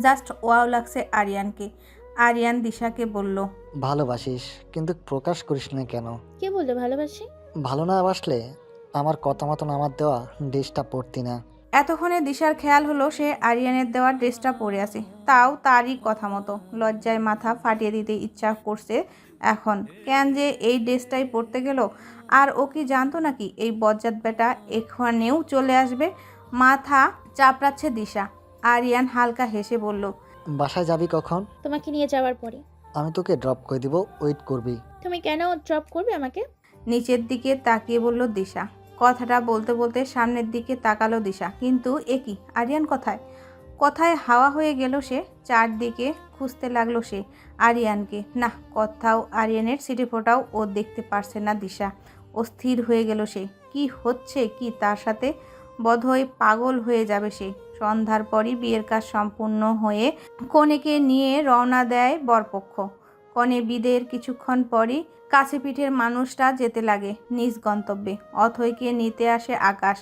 জাস্ট ওয়াও লাগছে আরিয়ানকে। আরিয়ান দিশাকে বলল, ভালোবাসিস, কিন্তু প্রকাশ করিস না কেন? কে বললো ভালোবাসি? ভালো না বাসলে আমার কথা মতন আমার দেওয়া ড্রেসটা পরতি না। এতক্ষণে দিশার খেয়াল হলো সে আরিয়ানের দেওয়া ড্রেসটা পরে আছে, তাও তারই কথা মতো। লজ্জায় মাথা ফাটিয়ে দিতে ইচ্ছা করছে এখন। কেন যে এই ড্রেসটাই পরতে গেল? আর ও কি জানতো নাকি এই বজ্জাত বেটা এখানেও চলে আসবে? মাথা চাপড়াচ্ছে দিশা। আরিয়ান হালকা হেসে বলল, বাসায় যাবি কখন? তোমাকে নিয়ে যাওয়ার পরে। আমি তোকে ড্রপ করে দিব, ওয়েট করবি। তুমি কেন ড্রপ করবে আমাকে? নিচের দিকে তাকিয়ে বলল দিশা। কথাটা বলতে বলতে সামনের দিকে তাকালো দিশা, কিন্তু এ কি, আরিয়ান কোথায়? কোথায় হাওয়া হয়ে গেল সে? চারদিকে খুঁজতে লাগলো সে আরিয়ানকে। না, কোথাও আরিয়ানের সিটে ফোটাও ও দেখতে পারছে না দিশা। অস্থির হয়ে গেল সে। কি হচ্ছে কি তার সাথে? বোধহয় পাগল হয়ে যাবে সে। সন্ধ্যার পরই বিয়ের কাজ সম্পূর্ণ হয়ে কনেকে নিয়ে রওনা দেয় বরপক্ষ। কনে বিদের কিছুক্ষণ পরই কাছে পিঠের মানুষটা যেতে লাগে নিজ গন্তব্যে। অথৈকে নিতে আসে আকাশ।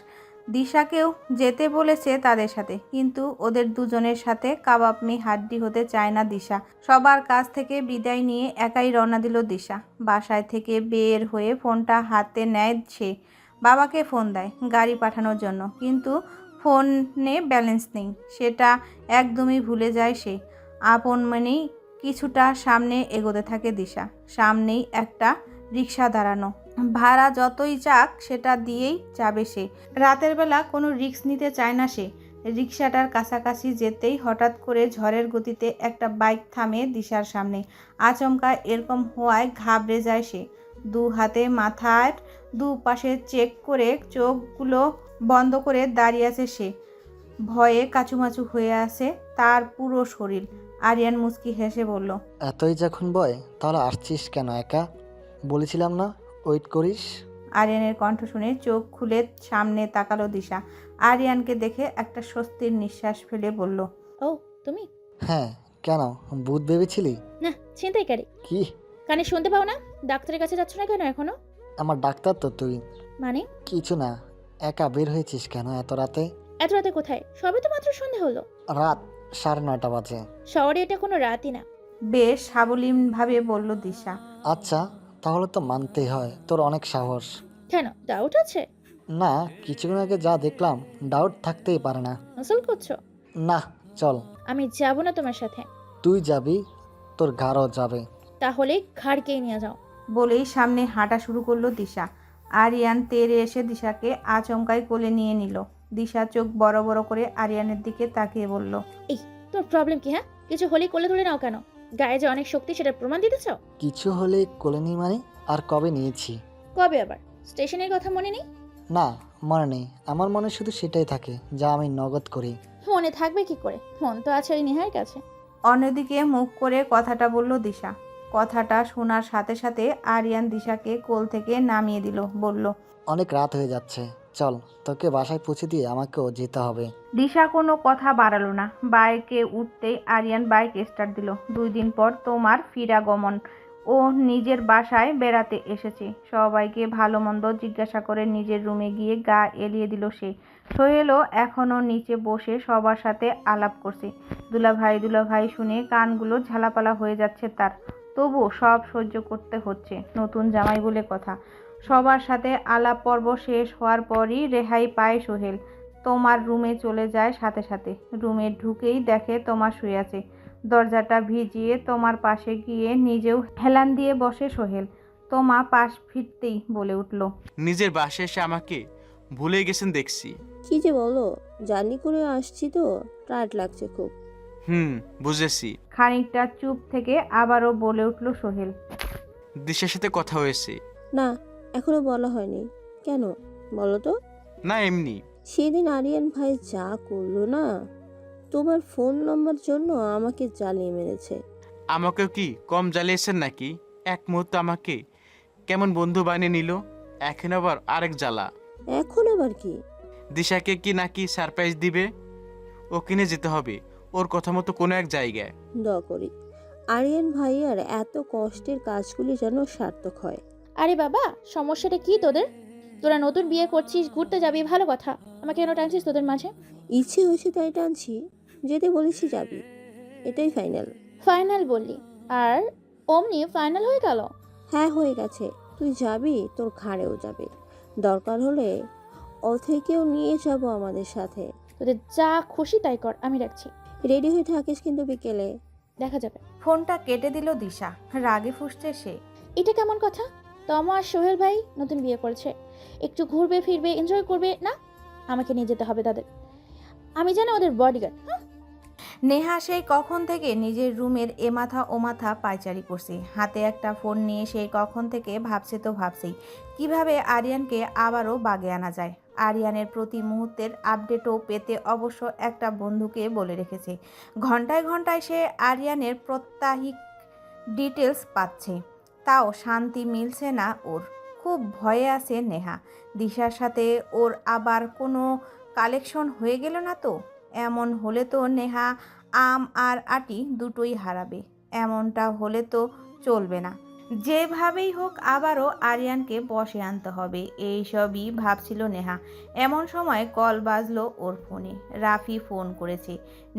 দিশাকেও যেতে বলেছে তাদের সাথে, কিন্তু ওদের দুজনের সাথে কাবাব মে হাড্ডি হতে চায় না দিশা। সবার কাছ থেকে বিদায় নিয়ে একাই রওনা দিল দিশা। বাসায় থেকে বের হয়ে ফোনটা হাতে নেয় সে। বাবাকে ফোন দেয় গাড়ি পাঠানোর জন্য, কিন্তু ফোনে ব্যালেন্স নেই। সেটা একদমই ভুলে যায় সে। আপন মনেই কিছুটা সামনে এগোতে থাকে দিশা। সামনেই একটা রিক্সা দাঁড়ানো। ভাড়া যতই যাক সেটা দিয়েই যাবে সে। রাতের বেলা কোনো রিস্ক নিতে চায় না সে। রিক্সাটার কাছাকাছি যেতেই হঠাৎ করে ঝড়ের গতিতে একটা বাইক থামে দিশার সামনে। আচমকা এরকম হওয়ায় ঘাবড়ে যায় সে। দু হাতে মাথার দুপাশে চেক করে চোখগুলো বন্ধ করে দাঁড়িয়ে আছে সে। ভয়ে কাচুমাচু হয়ে আছে তার পুরো শরীর। আরিয়ান মুচকি হেসে বলল, এতই যখন ভয়, তাহলে আসছিস কেন একা? বলেছিলাম না ওয়েট করিস। আরিয়ানের কণ্ঠ শুনে চোখ খুলে সামনে তাকালো দিশা। আরিয়ানকে দেখে একটা স্বস্তির নিঃশ্বাস ফেলে বলল, ও তুমি? হ্যাঁ, কেন ভূত ভেবেছিলি? না, ছিনতাইকারী। কি? কানে শুনতে পাও না? ডাক্তারের কাছে যাচ্ছ না কেন এখনো? আমার ডাক্তার তো তুই। মানে? কিছু না, একা বের হয়েছিস কেন এত রাতে? এত রাতে কোথায়? সবে তো মাত্র সন্ধে হলো। রাত 9:30 বাজে। শহরে এটা কোনো রাতই না। বেশ সাবলীনভাবে বলল দিশা। আচ্ছা, তাহলে তো মানতেই হয় তোর অনেক সাহস। কেন, ডাউট আছে? না, কিছুক্ষণ আগে যা দেখলাম ডাউট থাকতেই পারে না। হাসল করছো? না, চল। আমি যাব না তোমার সাথে। তুই যাবি, তোর ঘাড়ও যাবে। তাহলে ঘাড়কেই নিয়ে যাও। বলেই সামনে হাঁটা শুরু করলো দিশা। আরিয়ান তেড়ে এসে দিশাকে আচমকাই কোলে নিয়ে নিল। দিশা চোখ বড় বড় করে আরিয়ানের দিকে তাকিয়ে বলল, এই, তোমার প্রবলেম কি? হ্যাঁ, কিছু হলেই কোলে তুলে নাও কেন? গায়ে যে অনেক শক্তি, সেটা প্রমাণ দিতে চাও? কিছু হলে কোলে নিই মানে? আর কবে নিয়েছি? কবে আবার? স্টেশনের কথা মনে নেই? না, মনে নেই। আমার মনে শুধু সেটাই থাকে যা আমি নগদ করি। মনে থাকবে কি করে? ফোন তো আছে ওই নেহার কাছে। অন্যদিকে মুখ করে কথাটা বলল দিশা। কথাটা শোনার সাথে সাথে আরিয়ান দিশাকে কোল থেকে নামিয়ে দিল। বলল, অনেক রাত হয়ে যাচ্ছে, চল তোকে বাসায় পৌঁছে দিয়ে আমাকেও যেতে হবে। দিশা কোনো কথা বাড়ালো না। বাইকে উঠতেই আরিয়ান বাইক স্টার্ট দিল। 2 দিন পর তোমার ফিরাগমন। ও নিজের বাসায় বেড়াতে এসেছে। সবাইকে ভালো মন্দ জিজ্ঞাসা করে নিজের রুমে গিয়ে গা এলিয়ে দিল সে। সোহেলও এখনও নিচে বসে সবার সাথে আলাপ করছে। দুলাভাই শুনে কানগুলো ঝালাপালা হয়ে যাচ্ছে তার। তবু সব সহ্য করতে হচ্ছে, নতুন জামাই বলে কথা। সবার সাথে আলাপ পর্ব শেষ হওয়ার পরই রেহাই পায় সোহেল। তোমার রুমে চলে যায় সাথে সাথে। রুমে ঢুকেই দেখে তোমার শুয়ে আছে। দরজাটা ভিজিয়ে তোমার পাশে গিয়ে নিজেও হেলান দিয়ে বসে সোহেল। তোমা পাশ ফিরতেই বলে উঠল, নিজের বাসায় এসে আমাকে ভুলে গেছেন দেখছি। কি যে বলো, জার্নি করে আসছি তো, টায়ার্ড লাগছে খুব। বুঝেছি। খানিকটা চুপ থেকে আবারও বলে উঠল সোহেল, দিশার সাথে কথা হয়েছে? না, এখনো বলা হয়নি। কেন বলো তো? না, এমনি। সেদিন আরিয়ান ভাই যা করলো না, তোমার ফোন নম্বর জন্য আমাকে জ্বালিয়ে মেরেছে। আমাকেও কি কম জ্বালিয়েছেন নাকি? এক মুহূর্ত আমাকে কেমন বন্ধু বানিয়ে নিল, এখন আবার আরেক জ্বালা। এখন আবার কি? দিশাকে কি নাকি সারপ্রাইজ দিবে? ও কিনে যেতে হবে ওর কথা মতো কোনো এক জায়গায়। দোয়া করি আরিয়ান ভাইয়ার এত কষ্টের কাজগুলি যেন সার্থক হয়। আরে বাবা, সমস্যাটা কি তোদের? তোরা নতুন বিয়ে করছিস, ঘুরতে যাবি, ভালো কথা। আমাকে কেন টানছিস তোদের মাঝে? ইচ্ছে হয়েছে তাই টানছি, যেতে বলেছি যাবি, এটাই ফাইনাল। ফাইনাল বললি, আর অমনি ফাইনাল হয়ে গেল? হ্যাঁ, হয়ে গেছে। তুই যাবি, তোর ঘাড়েও যাবে। দরকার হলে অথৈকেও নিয়ে যাব আমাদের সাথে। তোদের যা খুশি তাই কর, আমি রাখছি। রেডি হয়ে থাকিস কিন্তু বিকেলে। দেখা যাবে। ফোনটা কেটে দিল দিশা। রাগে ফুঁসছে সে। এটা কেমন কথা? তমা আর সোহেল ভাই নতুন বিয়ে করেছে, একটু ঘুরবে ফিরবে, এনজয় করবে না? আমাকে নিয়ে যেতে হবে তাদের। আমি জানি ওদের বডিগার্ড। নেহা সেই কখন থেকে নিজের রুমের এ মাথা ও মাথা পায়চারি করছে। হাতে একটা ফোন নিয়ে সেই কখন থেকে ভাবছে তো ভাবছেই কিভাবে আরিয়ানকে আবারও বাগে আনা যায়। আরিয়ানের প্রতি মুহূর্তের আপডেটও পেতে অবশ্য একটা বন্ধুকে বলে রেখেছে। ঘন্টায় ঘন্টায় সে আরিয়ানের প্রত্যাহিক ডিটেলস পাচ্ছে, তাও শান্তি মিলছে না ওর। খুব ভয়ে আছে নেহা। দিশার সাথে ওর আবার কোনো কালেকশন হয়ে গেল না তো? এমন হলে তো নেহা আম আর আটি দুটোই হারাবে। এমনটা হলে তো চলবে না। যেভাবেই হোক আবারও আরিয়ানকে বশে আনতে হবে, এইসবই ভাবছিল নেহা। এমন সময় কল বাজলো ওর ফোনে। রাফি ফোন করেছে,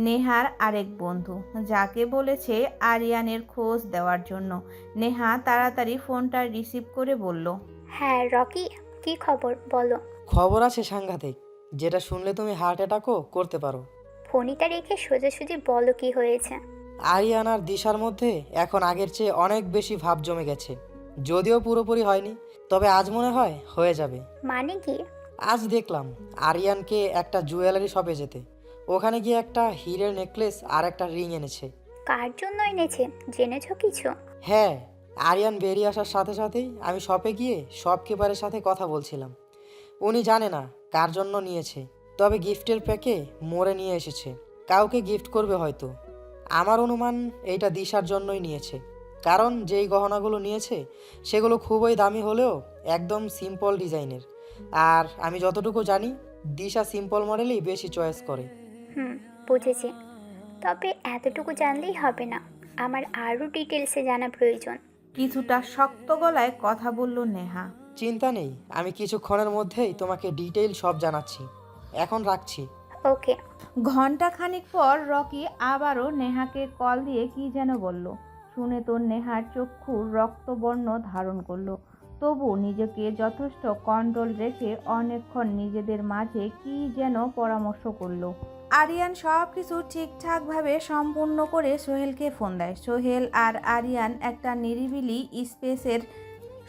নেহার আরেক বন্ধু, যাকে বলেছে আরিয়ানের খোঁজ দেওয়ার জন্য। নেহা তাড়াতাড়ি ফোনটা রিসিভ করে বলল, হ্যাঁ রকি, কি খবর বলো। খবর আছে সাংঘাতিক, যেটা শুনলে তুমি হার্ট অ্যাটাকও করতে পারো। ফোনিটা রেখে সোজাসুজি বলো কি হয়েছে। আরিয়ান আর দিশার মধ্যে এখন আগের চেয়ে অনেক বেশি ভাব জমে গেছে। যদিও পুরোপুরি হয়নি, তবে আজ মনে হয় হয়ে যাবে। মানে কি? আজ দেখলাম আরিয়ানকে একটা জুয়েলারি শপে যেতে। ওখানে গিয়ে একটা হীরের নেকলেস আর একটা রিং এনেছে। কার জন্য এনেছে, জেনেছো কিছু? হ্যাঁ, আরিয়ান বেরিয়ে আসার সাথে সাথেই আমি শপে গিয়ে শপকিপারের সাথে কথা বলছিলাম। উনি জানে না কার জন্য নিয়েছে, তবে গিফটের প্যাকে মোড়ে নিয়ে এসেছে। কাউকে গিফট করবে হয়তো। আমার অনুমান এইটা দিশার জন্যই নিয়েছে, কারণ যেই গহনাগুলো নিয়েছে সেগুলো খুবই দামি হলেও একদম সিম্পল ডিজাইনের। আর আমি যতটুকু জানি দিশা সিম্পল মডেলই বেশি চয়েস করে। বুঝেছি। তবে এতটুকু জানলেই হবে না, আমার আরও ডিটেলসে জানা প্রয়োজন। কিছুটা শক্ত গলায় কথা বলল নেহা। চিন্তা নেই, আমি কিছুক্ষণের মধ্যেই তোমাকে ডিটেইল সব জানাচ্ছি। এখন রাখছি। ওকে। ঘন্টা খানিক পর রকি আবারও নেহাকে কল দিয়ে কি যেন বলল। শুনে তো নেহার চক্ষু রক্তবর্ণ ধারণ করলো। তবু নিজেকে যথেষ্ট কন্ট্রোল রেখে অনেকক্ষণ নিজেদের মাঝে কি যেন পরামর্শ করলো। আরিয়ান সব কিছু ঠিকঠাকভাবে সম্পূর্ণ করে সোহেলকে ফোন দেয়। সোহেল আর আরিয়ান একটা নিরিবিলি স্পেসের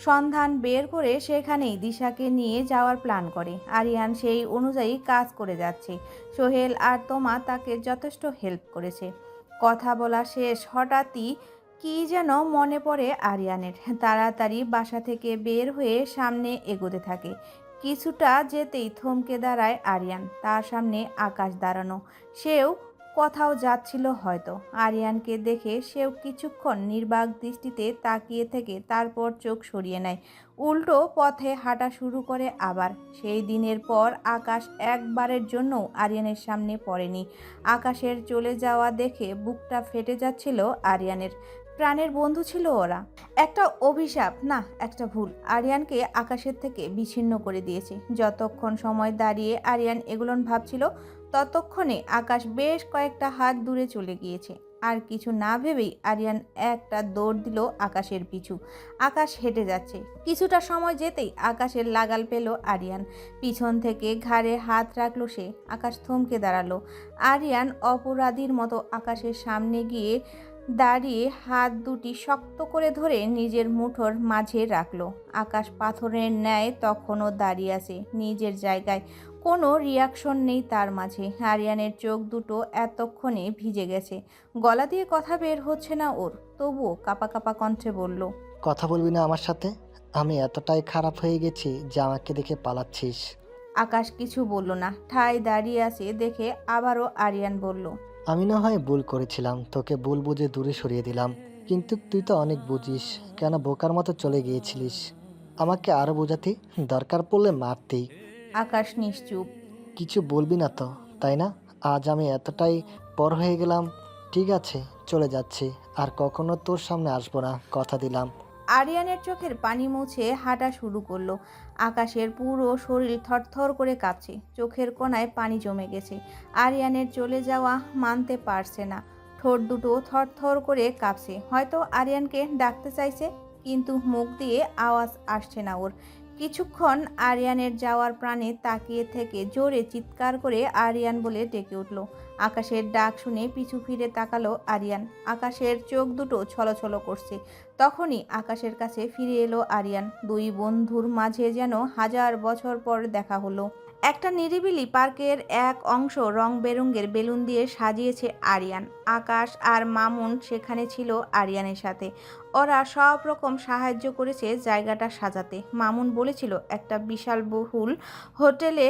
সন্ধান বের করে সেখানেই দিশাকে নিয়ে যাওয়ার প্ল্যান করে। আরিয়ান সেই অনুযায়ী কাজ করে যাচ্ছে। সোহেল আর তোমা তাকে যথেষ্ট হেল্প করেছে। কথা বলা শেষ হঠাৎই কি যেন মনে পড়ে আরিয়ানের। তাড়াতাড়ি বাসা থেকে বের হয়ে সামনে এগোতে থাকে। কিছুটা যেতেই থমকে দাঁড়ায় আরিয়ান। তার সামনে আকাশ দাঁড়ানো। সেও কোথাও যাচ্ছিল হয়তো। আরিয়ানকে দেখে সেও কিছুক্ষণ নির্বাক দৃষ্টিতে তাকিয়ে থেকে তারপর চোখ সরিয়ে নেয়। উল্টো পথে হাঁটা শুরু করে আবার। সেই দিনের পর আকাশ একবারের জন্যও আরিয়ানের সামনে পড়েনি। আকাশের চলে যাওয়া দেখে বুকটা ফেটে যাচ্ছিল আরিয়ানের। প্রাণের বন্ধু ছিল ওরা। একটা অভিশাপ না, একটা ভুল আরিয়ানকে আকাশের থেকে বিচ্ছিন্ন করে দিয়েছে। যতক্ষণ সময় দাঁড়িয়ে আরিয়ান এগুলোন ভাবছিল, ততক্ষণে আকাশ বেশ কয়েকটা হাত দূরে চলে গিয়েছে। আর কিছু না ভেবেই আরিয়ান একটা দৌড় দিল আকাশের পিছু। আকাশ হেঁটে যাচ্ছে। কিছুটা সময় যেতেই আকাশের লাগাল পেল আরিয়ান। পিছন থেকে ঘাড়ে হাত রাখলো সে। আকাশ থমকে দাঁড়ালো। আরিয়ান অপরাধীর মতো আকাশের সামনে গিয়ে দাঁড়িয়ে হাত দুটি শক্ত করে ধরে নিজের মুঠোর মাঝে রাখলো। আকাশ পাথরের ন্যায় তখনও দাঁড়িয়ে আছে নিজের জায়গায়। কোনো রিয়াকশন নেই তার মাঝে। আরিয়ানের চোখ দুটো এতক্ষণে ভিজে গেছে। গলা দিয়ে কথা বের হচ্ছে না ওর। তবুও কাঁপা কাঁপা কণ্ঠে বলল, কথা বলবি না আমার সাথে? আমি এতটাই খারাপ হয়ে গেছি যে আমাকে দেখে পালাচ্ছিস? আকাশ কিছু বলল না। ঠায় দাঁড়িয়ে আছে দেখে আবারও আরিয়ান বলল, আমি না হয় ভুল করেছিলাম, তোকে ভুল বুঝে দূরে সরিয়ে দিলাম। কিন্তু তুই তো অনেক বুঝিস, কেন বোকার মতো চলে গিয়েছিলিস? আমাকে আরও বোঝাতে, দরকার পড়লে মারতেই। আকাশ নিশ্চুপ। কিছু বলবি না তো, তাই না? আজ আমি এতটাই পর হয়ে গেলাম। ঠিক আছে, চলে যাচ্ছি। আর কখনো তোর সামনে আসবো না, কথা দিলাম। আরিয়ানের চোখের পানি মুছে হাঁটা শুরু করলো। আকাশের পুরো শরীর থরথর করে কাঁপছে। চোখের কোণায় পানি জমে গেছে। আরিয়ানের চলে যাওয়া মানতে পারছে না। ঠোঁট দুটো থরথর করে কাঁপছে। হয়তো আরিয়ানকে ডাকতে চাইছে, কিন্তু মুখ দিয়ে আওয়াজ আসছে না ওর। কিছুক্ষণ আরিয়ানের যাওয়ার প্রাণে তাকিয়ে থেকে জোরে চিৎকার করে আরিয়ান বলে ডেকে উঠল। আকাশের ডাক শুনে পিছু ফিরে তাকালো আরিয়ান। আকাশের চোখ দুটো ছলছল করছে। তখনই আকাশের কাছে ফিরে এলো আরিয়ান। দুই বন্ধুর মাঝে যেন হাজার বছর পর দেখা হলো। একটা নিরিবিলি পার্কের এক অংশ রং বেরঙের বেলুন দিয়ে সাজিয়েছে আরিয়ান। আকাশ আর মামুন সেখানে ছিল আরিয়ানের সাথে। ওরা সব রকম সাহায্য করেছে জায়গাটা সাজাতে। মামুন বলেছিল একটা বিশাল বহুল হোটেলে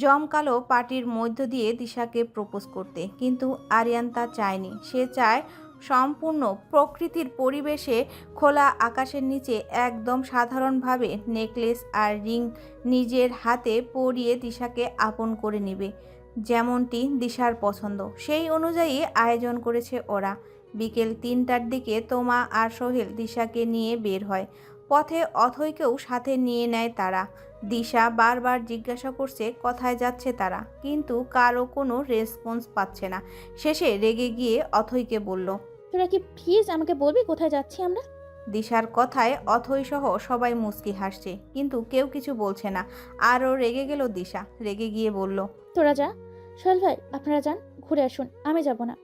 জমকালো পার্টির মধ্য দিয়ে দিশাকে প্রপোজ করতে, কিন্তু আরিয়ান তা চায়নি। সে চায় সম্পূর্ণ প্রকৃতির পরিবেশে, খোলা আকাশের নিচে একদম সাধারণভাবে নেকলেস আর রিং নিজের হাতে পরিয়ে দিশাকে আপন করে নেবে, যেমনটি দিশার পছন্দ। সেই অনুযায়ী আয়োজন করেছে ওরা। বিকেল 3টার দিকে তোমা আর সোহেল দিশাকে নিয়ে বের হয়। পথে অথৈকেও সাথে নিয়ে নেয় তারা। দিশা বারবার জিজ্ঞাসা করছে কোথায় যাচ্ছে তারা, কিন্তু কারো কোনো রেসপন্স পাচ্ছে না। শেষে রেগে গিয়ে অথৈকে বলল, তোরা কি প্লিজ আমাকে বলবি কোথায় যাচ্ছি আমরা? দিশার কথায় অথৈ সহ সবাই মুচকি হাসছে, কিন্তু কেউ কিছু বলছে না। আরও রেগে গেল দিশা। রেগে গিয়ে বলল, তোরা যা। সোহেল ভাই, আপনারা যান, ঘুরে আসুন, আমি যাব না।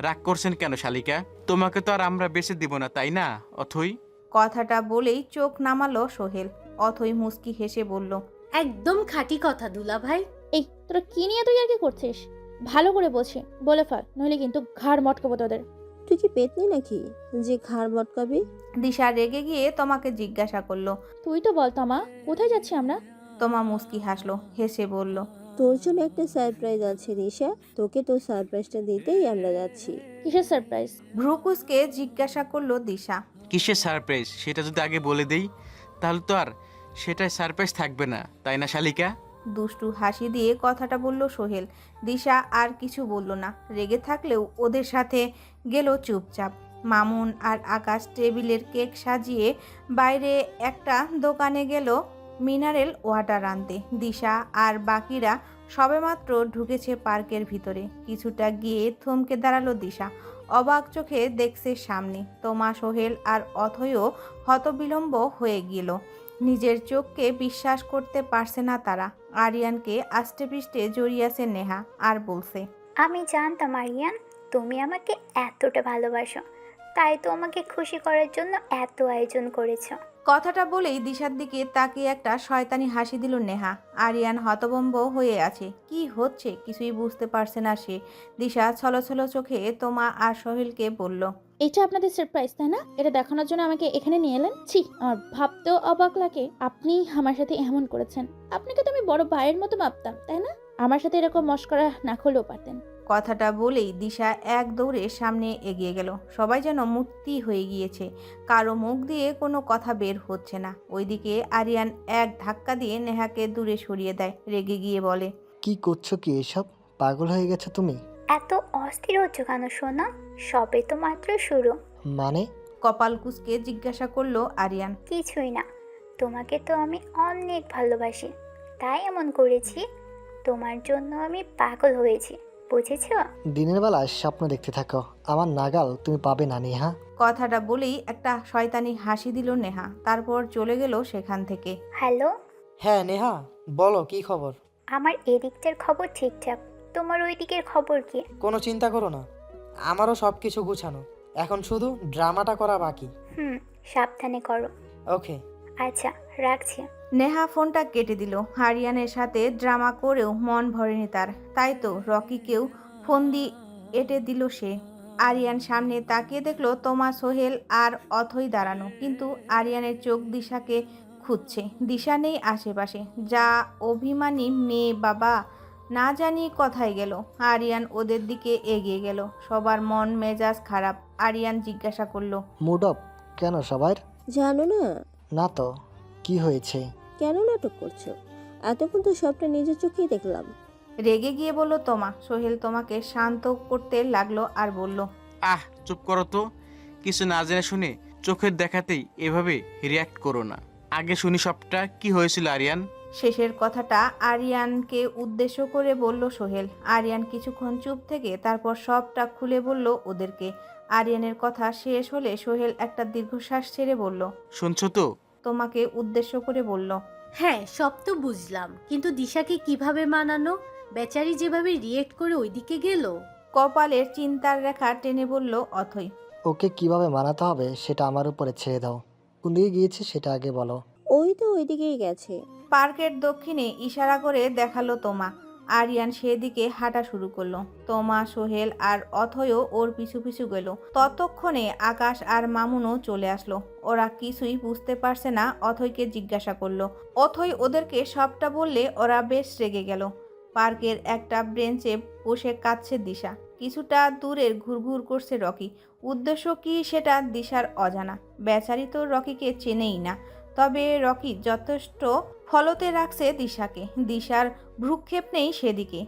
রাগ করছেন কেন শালিকা? তোমাকে তো আর আমরা বেঁচে দিব না, তাই না অথই? কথাটা বলেই চোখ নামালো সোহেল। অথৈ মুচকি হেসে বলল, একদম খাঁটি কথা দুলা ভাই। এই তোরা কি নিয়ে তুই আর কি করছিস? ভালো করে বলছি, বলে ফেল, নইলে কিন্তু ঘাড় মটকাবো তোদের। তুই কি পেতনি নাকি যে ঘাড় বটকাবি? দিশা রেগে গিয়ে তোমাকে জিজ্ঞাসা করলো। তুই তো বল তমা, কোথায় যাচ্ছি আমরা? তোমা মুচকি হাসলো, হেসে বলল, তোর জন্য একটা সারপ্রাইজ আছে রিশা, তোকে তোর সারপ্রাইজটা দিতেই আমরা যাচ্ছি। কিসের সারপ্রাইজ? ভ্রুকুসকে জিজ্ঞাসা করলো দিশা। কিসের সারপ্রাইজ সেটা যদি আগে বলে দেই, তাহলে তো আর সেটাই সারপ্রাইজ থাকবে না, তাই না শালিকা? দুষ্টু হাসি দিয়ে কথাটা বলল সোহেল। দিশা আর কিছু বলল না, রেগে থাকলেও ওদের সাথে গেল চুপচাপ। মামুন আর আকাশ টেবিলের কেক সাজিয়ে বাইরে একটা দোকানে গেল মিনারেল ওয়াটার আনতে। দিশা আর বাকিরা সবেমাত্র ঢুকেছে পার্কের ভিতরে। কিছুটা গিয়ে থমকে দাঁড়ালো দিশা, অবাক চোখে দেখছে সামনে। তোমা, সোহেল আর অথয়ও হতবিলম্ব হয়ে গেল। নিজের চোখকে বিশ্বাস করতে পারছে না তারা। আরিয়ানকে আষ্টেপৃষ্ঠে জড়িয়েছে নেহা আর বলছে, আমি জানতাম আরিয়ান তুমি আমাকে এতটা ভালোবাসো, তাই তো আমাকে খুশি করার জন্য এত আয়োজন করেছো। কথাটা বলেই দিশার দিকে তাকিয়ে একটা শয়তানি হাসি দিল নেহা। আরিয়ান হতভম্ব হয়ে আছে, কি হচ্ছে কিছুই বুঝতে পারছে না সে। দিশা ছলছল চোখে তোমা আর সোহেলকে বলল, এটা আপনাদের সারপ্রাইজ তাই না? এটা দেখানোর জন্য আমাকে এখানে নিয়ে এলেন? ছি, আমার ভাবতেও অবাক লাগে আপনি আমার সাথে এমন করেছেন। আপনাকে তো আমি বড় ভাইয়ের মতো ভাবতাম তাই না? আমার সাথে এরকম মশকরা না করলেও পারতেন। কথাটা বলেই দিশা এক দৌড়ে সামনে এগিয়ে গেল। সবাই যেন মূর্তি হয়ে গিয়েছে, কারো মুখ দিয়ে কোনো কথা বের হচ্ছে না। ওইদিকে আরিয়ান এক ধাক্কা দিয়ে নেহাকে দূরে সরিয়ে দেয়, রেগে গিয়ে বলে, কি করছো কি এসব? পাগল হয়ে গেছো তুমি? এত অস্থির হচ্ছ কেন সোনা? সবে তো মাত্র শুরু। মানে? কপাল কুঁচকে জিজ্ঞাসা করলো আরিয়ান। কিছুই না, তোমাকে তো আমি অনেক ভালোবাসি, তাই এমন করেছি। তোমার জন্য আমি পাগল হয়েছি, বুঝেছো? দিনের বেলা স্বপ্ন দেখতে থাকো, আমার নাগাল তুমি পাবে না নেহা। কথাটা বলেই একটা শয়তানি হাসি দিল নেহা, তারপর চলে গেল সেখান থেকে। হ্যালো, হ্যাঁ নেহা, বলো কি খবর? আমার এদিকটার খবর ঠিকঠাক, তোমার ওই দিকের খবর কি? কোনো চিন্তা করো না, আমারও সব কিছু গুছানো, এখন শুধু ড্রামাটা করা বাকি। সাবধানে করো। ওকে। আচ্ছা, রাখছি। নেহা ফোনটা কেটে দিল। আরিয়ানের সাথে ড্রামা করেও মন ভরেনি তার, তাই তো রকিকেও ফোন দিয়ে এঁটে দিল সে। আরিয়ান সামনে তাকিয়ে দেখলো তোমা, সোহেল আর অথই দাঁড়ানো, কিন্তু আরিয়ানের চোখ দিশাকে খুঁজছে। দিশা নেই আশেপাশে। যা অভিমানী মেয়ে বাবা, না জানি কোথায় গেল। আরিয়ান ওদের দিকে এগিয়ে গেল। সবার মন মেজাজ খারাপ। আরিয়ান জিজ্ঞাসা করলো, মুড অফ কেন সবার? জানো না? না তো, কি হয়েছে? কেন নাটক করছো? এতক্ষণ তো সবটা নিজের চোখেই দেখলাম। রেগে গিয়ে বলল তোমা। সোহেল তোমাকে শান্ত করতে লাগলো আর বলল, চুপ করো তো। কিছু না জেনে শুনে চোখের দেখাতেই এভাবে রিয়াক্ট করো না। আগে শুনি সবটা, কি হয়েছিল আরিয়ান? শেষের কথাটা আরিয়ানকে উদ্দেশ্য করে বলল সোহেল। আরিয়ান কিছুক্ষণ চুপ থেকে তারপর সবটা খুলে বলল ওদেরকে। আরিয়ানের কথা শেষ হলে সোহেল একটা দীর্ঘশ্বাস ছেড়ে বলল, শুনছো তো? তোমাকে উদ্দেশ্য করে বলল, হ্যাঁ, সব তো বুঝলাম, কিন্তু দিশাকে কিভাবে মানানো? বেচারি যেভাবে রিয়েক্ট করে ওইদিকে গেল। কপালের চিন্তার রেখা টেনে বলল অথই। ওকে কিভাবে মানাতে হবে সেটা আমার উপরে ছেড়ে দাও। কোন দিকে গিয়েছে সেটা আগে বলো। ওই তো ওইদিকেই গেছে। পার্কের দক্ষিণে ইশারা করে দেখালো তোমা। আরিয়ান সেদিকে হাঁটা শুরু করলো। তোমা, সোহেল আর অথয়ও ওর পিছু পিছু গেল। ততক্ষণে আকাশ আর মামুনও চলে আসলো। ওরা কিছুই বুঝতে পারছে না, অথয়কে জিজ্ঞাসা করলো। অথয় ওদেরকে সবটা বললে ওরা বেশ রেগে গেল। পার্কের একটা বেঞ্চে বসে কাঁদছে দিশা। কিছুটা দূরের ঘুরঘুর করছে রকি। উদ্দেশ্য কি সেটা দিশার অজানা। বেচারি তো রকিকে চেনেই না। তবে রকি যথেষ্ট ফলতে রাখছে দিশাকে। দিশার ভ্রুক্ষেপ নেই সেদিকে।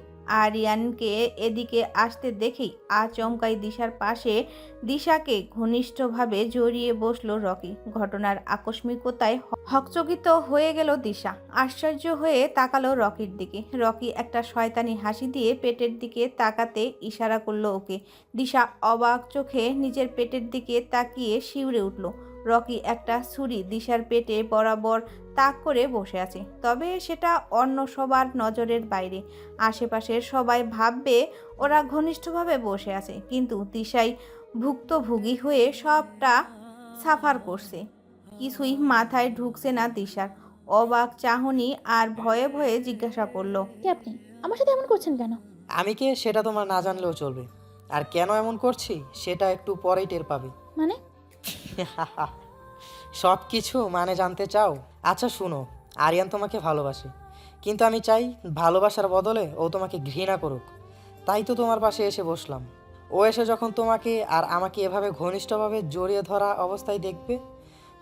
আরিয়ানকে এদিকে আসতে দেখেই আচমকাই দিশার পাশে দিশাকে ঘনিষ্ঠভাবে জড়িয়ে বসলো রকি। ঘটনার আকস্মিকতায় হকচকিত হয়ে গেল দিশা। আশ্চর্য হয়ে তাকালো রকির দিকে। রকি একটা শয়তানি হাসি দিয়ে পেটের দিকে তাকাতে ইশারা করলো ওকে। দিশা অবাক চোখে নিজের পেটের দিকে তাকিয়ে শিউরে উঠল। রকি একটা ছুরি দিশার পেটে বরাবর তাক করে বসে আছে, তবে সেটা অন্য সবার নজরের বাইরে। আশেপাশের সবাই ভাববে ওরা ঘনিষ্ঠভাবে বসে আছে, কিন্তু দিশাই ভুক্তভোগী হয়ে সবটা সাফার করছে। কিছুই মাথায় ঢুকছে না দিশার। অবাক চাহনি আর ভয়ে ভয়ে জিজ্ঞাসা করলো, কে আপনি? আমার সাথে এমন করছেন কেন? আমি কে সেটা তোমার না জানলেও চলবে, আর কেন এমন করছি সেটা একটু পরেই টের পাবে। মানে? সব কিছু মানে জানতে চাও? আচ্ছা শুনো, আরিয়ান তোমাকে ভালোবাসে, কিন্তু আমি চাই ভালোবাসার বদলে ও তোমাকে ঘৃণা করুক। তাই তো তোমার পাশে এসে বসলাম। ও এসে যখন তোমাকে আর আমাকে এভাবে ঘনিষ্ঠভাবে জড়িয়ে ধরা অবস্থায় দেখবে,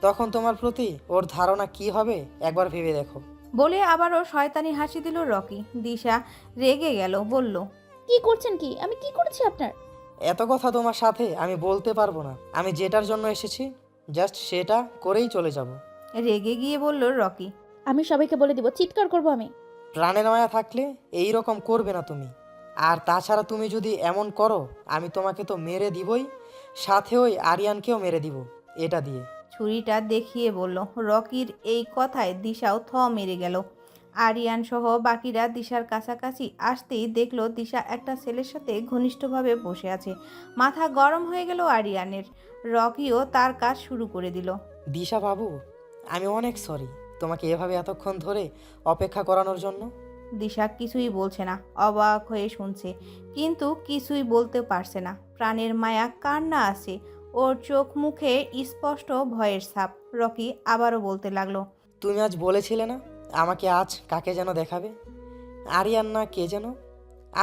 তখন তোমার প্রতি ওর ধারণা কি হবে একবার ভেবে দেখো। বলে আবারও শয়তানি হাসি দিল রকি। দিশা রেগে গেল, বলল, কি করছেন কি? আমি কি করেছি আপনার? এত কথা তোমার সাথে আমি বলতে পারবো না। আমি যেটার জন্য এসেছি জাস্ট সেটা করেই চলে যাব। রেগে গিয়ে বলল রকি। আমি সবাইকে বলে দিব, চিৎকার করব আমি। প্রাণের মায়া থাকলে এই রকম করবে না তুমি। আর তাছাড়া তুমি যদি এমন করো আমি তোমাকে তো মেরে দিবই, সাথে ওই আরিয়ানকেও মেরে দিব এটা দিয়ে। ছুরিটা দেখিয়ে বলল। রকির এই কথায় দিশাও থ মেরে গেল। আরিয়ান সহ বাকিরা দিশার কাছাকাছি আসতেই দেখলো দিশা একটা ছেলের সাথে ঘনিষ্ঠভাবে বসে আছে। মাথা গরম হয়ে গেল আরিয়ানের। রকিও তার কাজ শুরু করে দিল। দিশা বাবু, আমি অনেক সরি তোমাকে এভাবে এতক্ষণ ধরে অপেক্ষা করানোর জন্য। দিশা কিছুই বলছে না, অবাক হয়ে শুনছে, কিন্তু কিছুই বলতে পারছে না। প্রাণের মায়া কান্না আসে ওর চোখ মুখে, স্পষ্ট ভয়ের ছাপ। রকি আবারও বলতে লাগলো, তুমি আজ বলেছিলে না আমাকে আজ কাকে যেন দেখাবে, আরিয়ান না কে যেন।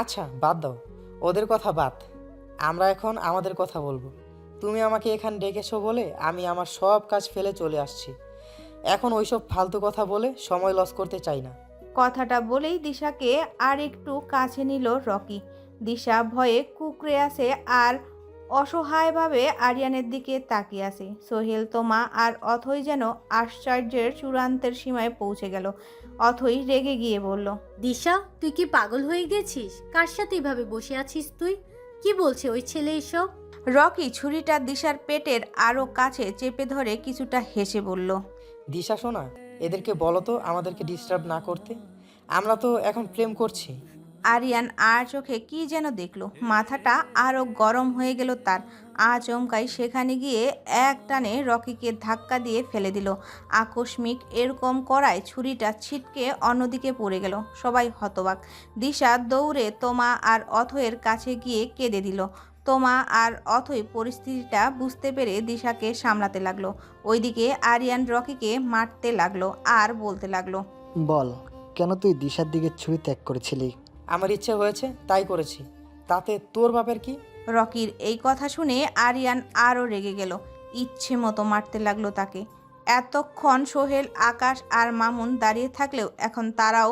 আচ্ছা বাদ দাও, ওদের কথা বাদ, আমরা এখন আমাদের কথা বলবো। তুমি আমাকে এখানে ডেকেছো বলে আমি আমার সব কাজ ফেলে চলে আসছি। এখন ওইসব ফালতু কথা বলে সময় লস করতে চাই না। কথাটা বলেই দিশাকে আর একটু কাছে নিল রকি। দিশা ভয়ে কুঁকড়ে আছে আর অসহায়ভাবে আরিয়ানের দিকে তাকিয়ে আছে। সোহেল, তোমা আর অথই যেন আশ্চর্যের চূড়ান্তের সীমায় পৌঁছে গেল। অথই রেগে গিয়ে বলল, দিশা, তুই কি পাগল হয়ে গেছিস? কার সাথে এভাবে বসে আছিস তুই? কি বলছে ওই ছেলে এসব? রকি ছুরিটা দিশার পেটের আরও কাছে চেপে ধরে কিছুটা হেসে বলল, দিশা শোনা, এদেরকে বলো তো আমাদেরকে ডিস্টার্ব না করতে, আমরা তো এখন প্রেম করছি। আরিয়ান আর চোখে কি যেন দেখলো, মাথাটা আরও গরম হয়ে গেল তার। আচমকাই সেখানে গিয়ে এক টানে রকিকে ধাক্কা দিয়ে ফেলে দিল। আকস্মিক এরকম করায় ছুরিটা ছিটকে অন্যদিকে পড়ে গেল। সবাই হতবাক। দিশা দৌড়ে তোমা আর অথয়ের কাছে গিয়ে কেঁদে দিল। তোমা আর অথই পরিস্থিতিটা বুঝতে পেরে দিশাকে সামলাতে লাগলো। ওইদিকে আরিয়ান রকিকে মারতে লাগলো আর বলতে লাগলো, বল, কেন তুই দিশার দিকে ছুরি ত্যাগ করেছিলি? আমার ইচ্ছে হয়েছে তাই করেছি, তাতে তোর বাপের কি? রকির এই কথা শুনে আরিয়ান আরও রেগে গেল। ইচ্ছে মতো মারতে লাগলো তাকে। এতক্ষণ সোহেল, আকাশ আর মামুন দাঁড়িয়ে থাকলেও এখন তারাও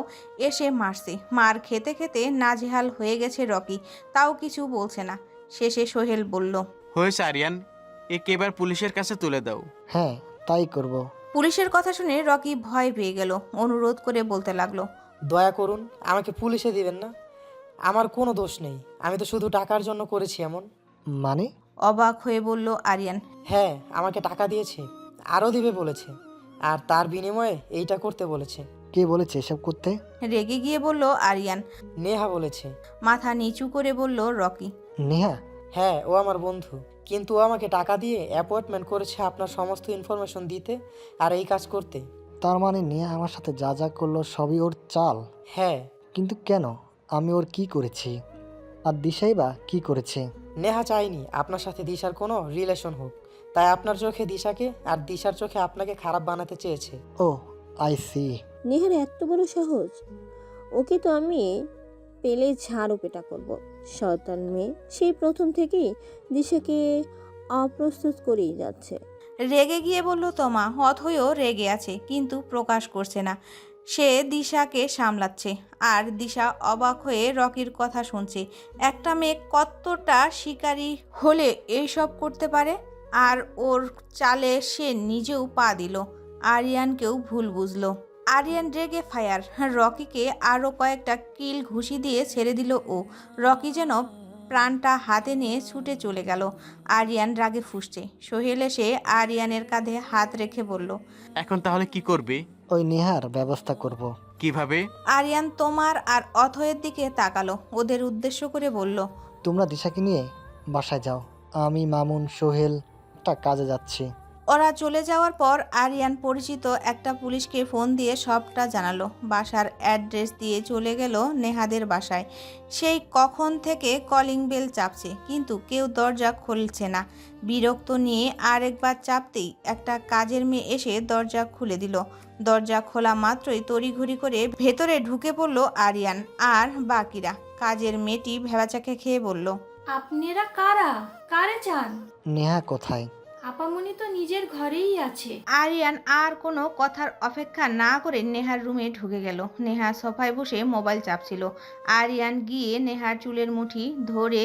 এসে মারছে। মার খেতে খেতে নাজেহাল হয়ে গেছে রকি, তাও কিছু বলছে না। শেষে সোহেল বলল, হয়েছে আরিয়ান, একে এবার পুলিশের কাছে তুলে দাও। হ্যাঁ, তাই করব। পুলিশের কথা শুনে রকি ভয় পেয়ে গেল। অনুরোধ করে বলতে লাগলো, দয়া করুন, আমাকে পুলিশে দিবেন না, আমার কোনো দোষ নেই, আমি তো শুধু টাকার জন্য করেছি এমন। মানে? অবাক হয়ে বলল আরিয়ান। হ্যাঁ, আমাকে টাকা দিয়েছে, আরও দিবে বলেছে, আর তার বিনিময়ে এইটা করতে বলেছে। কে বলেছে এসব করতে? রেগে গিয়ে বলল আরিয়ান। নেহা বলেছে। মাথা নিচু করে বলল রকি। নেহা? হ্যাঁ, ও আমার বন্ধু, কিন্তু ও আমাকে টাকা দিয়ে অ্যাপয়েন্টমেন্ট করেছে আপনার সমস্ত ইনফরমেশন দিতে আর এই কাজ করতে। তার মানে নেহা আমার সাথে যা যা করলো সবই ওর চাল? হ্যাঁ। কিন্তু কেন? আমি ওর কি করেছি? আর দিশাই বা কি করেছে? নেহা চাইনি আপনার সাথে দিশার কোনো রিলেশন হোক, তাই আপনার চোখে দিশাকে আর দিশার চোখে আপনাকে খারাপ বানাতে চেয়েছে। ও, আই সি। নেহার এত বড় সাহস! ওকে তো আমি পেলে ঝাড়ু পেটা করব। শয়তান মেয়ে, সেই প্রথম থেকেই দিশাকে অপ্রস্তুত করেই যাচ্ছে। রেগে গিয়ে বলল তোমা। অথয়ও রেগে আছে, কিন্তু প্রকাশ করছে না। সে দিশাকে সামলাচ্ছে আর দিশা অবাক হয়ে রকির কথা শুনছে। একটা মেয়ে কতটা শিকারী হলে এইসব করতে পারে? আর ওর চালে সে নিজেও পা দিল। আরিয়ানকেও ভুল বুঝলো। আরিয়ান রেগে ফায়ার। রকিকে আরও কয়েকটা কিল ঘুষি দিয়ে ছেড়ে দিল ও। রকি যেন প্রাণটা হাতে নিয়ে ছুটে চলে গেল। আরিয়ান রাগে ফুঁসছে। সোহেল এসে আরিয়ানের কাঁধে হাত রেখে বলল, এখন তাহলে কি করবে? ওই নেহার ব্যবস্থা করব। কিভাবে? আরিয়ান তোমার আর অথয়ের দিকে তাকালো, ওদের উদ্দেশ্য করে বলল, তোমরা দিশাকে নিয়ে বাসায় যাও, আমি, মামুন, সোহেল একটা কাজে যাচ্ছি। ওরা চলে যাওয়ার পর আরিয়ান পরিচিত একটা পুলিশকে ফোন দিয়ে সবটা জানালো। বাসার অ্যাড্রেস দিয়ে চলে গেল নেহাদের বাসায়। সেই কখন থেকে কলিং বেল চাপছে, কিন্তু কেউ দরজা খুলছে না। বিরক্ত নিয়ে আরেকবার চাপতেই একটা কাজের মেয়ে এসে দরজা খুলে দিল। দরজা খোলা মাত্রই তড়িঘড়ি করে ভেতরে ঢুকে পড়ল আরিয়ান আর বাকিরা। কাজের মেয়েটি ভেবাচাকে খেয়ে বলল, আপনারা কারা? কারে চান? নেহা কোথায়? আপামনি তো নিজের ঘরেই আছে। আরিয়ান আর কোনো কথার অপেক্ষা না করে নেহার রুমে ঢুকে গেল। নেহা সোফায় বসে মোবাইল চাপছিল। আরিয়ান গিয়ে নেহার চুলের মুঠি ধরে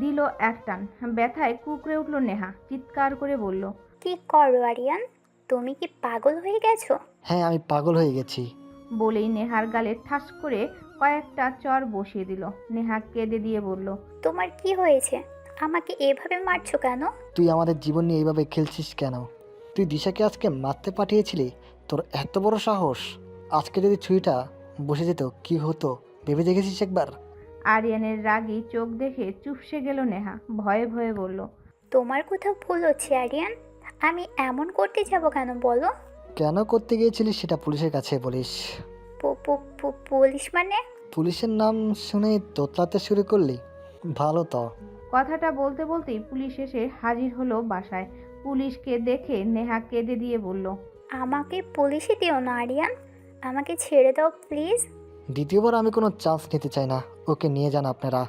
দিল এক টান। ব্যথায় কুঁকড়ে উঠল নেহা, চিৎকার করে বলল, কি করো আরিয়ান? তুমি কি পাগল হয়ে গেছো? হ্যাঁ, আমি পাগল হয়ে গেছি। বলেই নেহার গালে ঠাস করে কয়েকটা চর বসিয়ে দিল। নেহা কেঁদে দিয়ে বলল, তোমার কি হয়েছে? আমাকে এভাবে মারছো কেন? তুই আমাদের জীবন নিয়ে এইভাবে খেলছিস কেন? তুই দিশাকে আজকে মারতে পাঠিয়েছিলি? তোর এত বড় সাহস! আজকে যদি ছুরিটা বসে যেত কি হতো ভেবে দেখেছিস একবার? আরিয়ানের রাগী চোখ দেখে চুপসে গেল নেহা। ভয়ে ভয়ে বলল, তোমার কোথাও ভুল হচ্ছে আরিয়ান। আমি এমন করতে যাব কেন বলো? কেন করতে গিয়েছিলিস সেটা পুলিশের কাছে বলিস। পুলিশ মানে? পুলিশের নাম শুনে তোতলাতে শুরু করলি? ভালো তো। কথাটা বলতে বলতেই পুলিশ এসে হাজির হলো বাসায়। পুলিশকে দেখে নেহা কেঁদে দিয়ে বলল, আমাকে পুলিশে দিও না আরিয়ান, আমাকে ছেড়ে দাও প্লিজ। দ্বিতীয়বার আমি কোনো চান্স নিতে চাই না। ওকে নিয়ে যান আপনারা।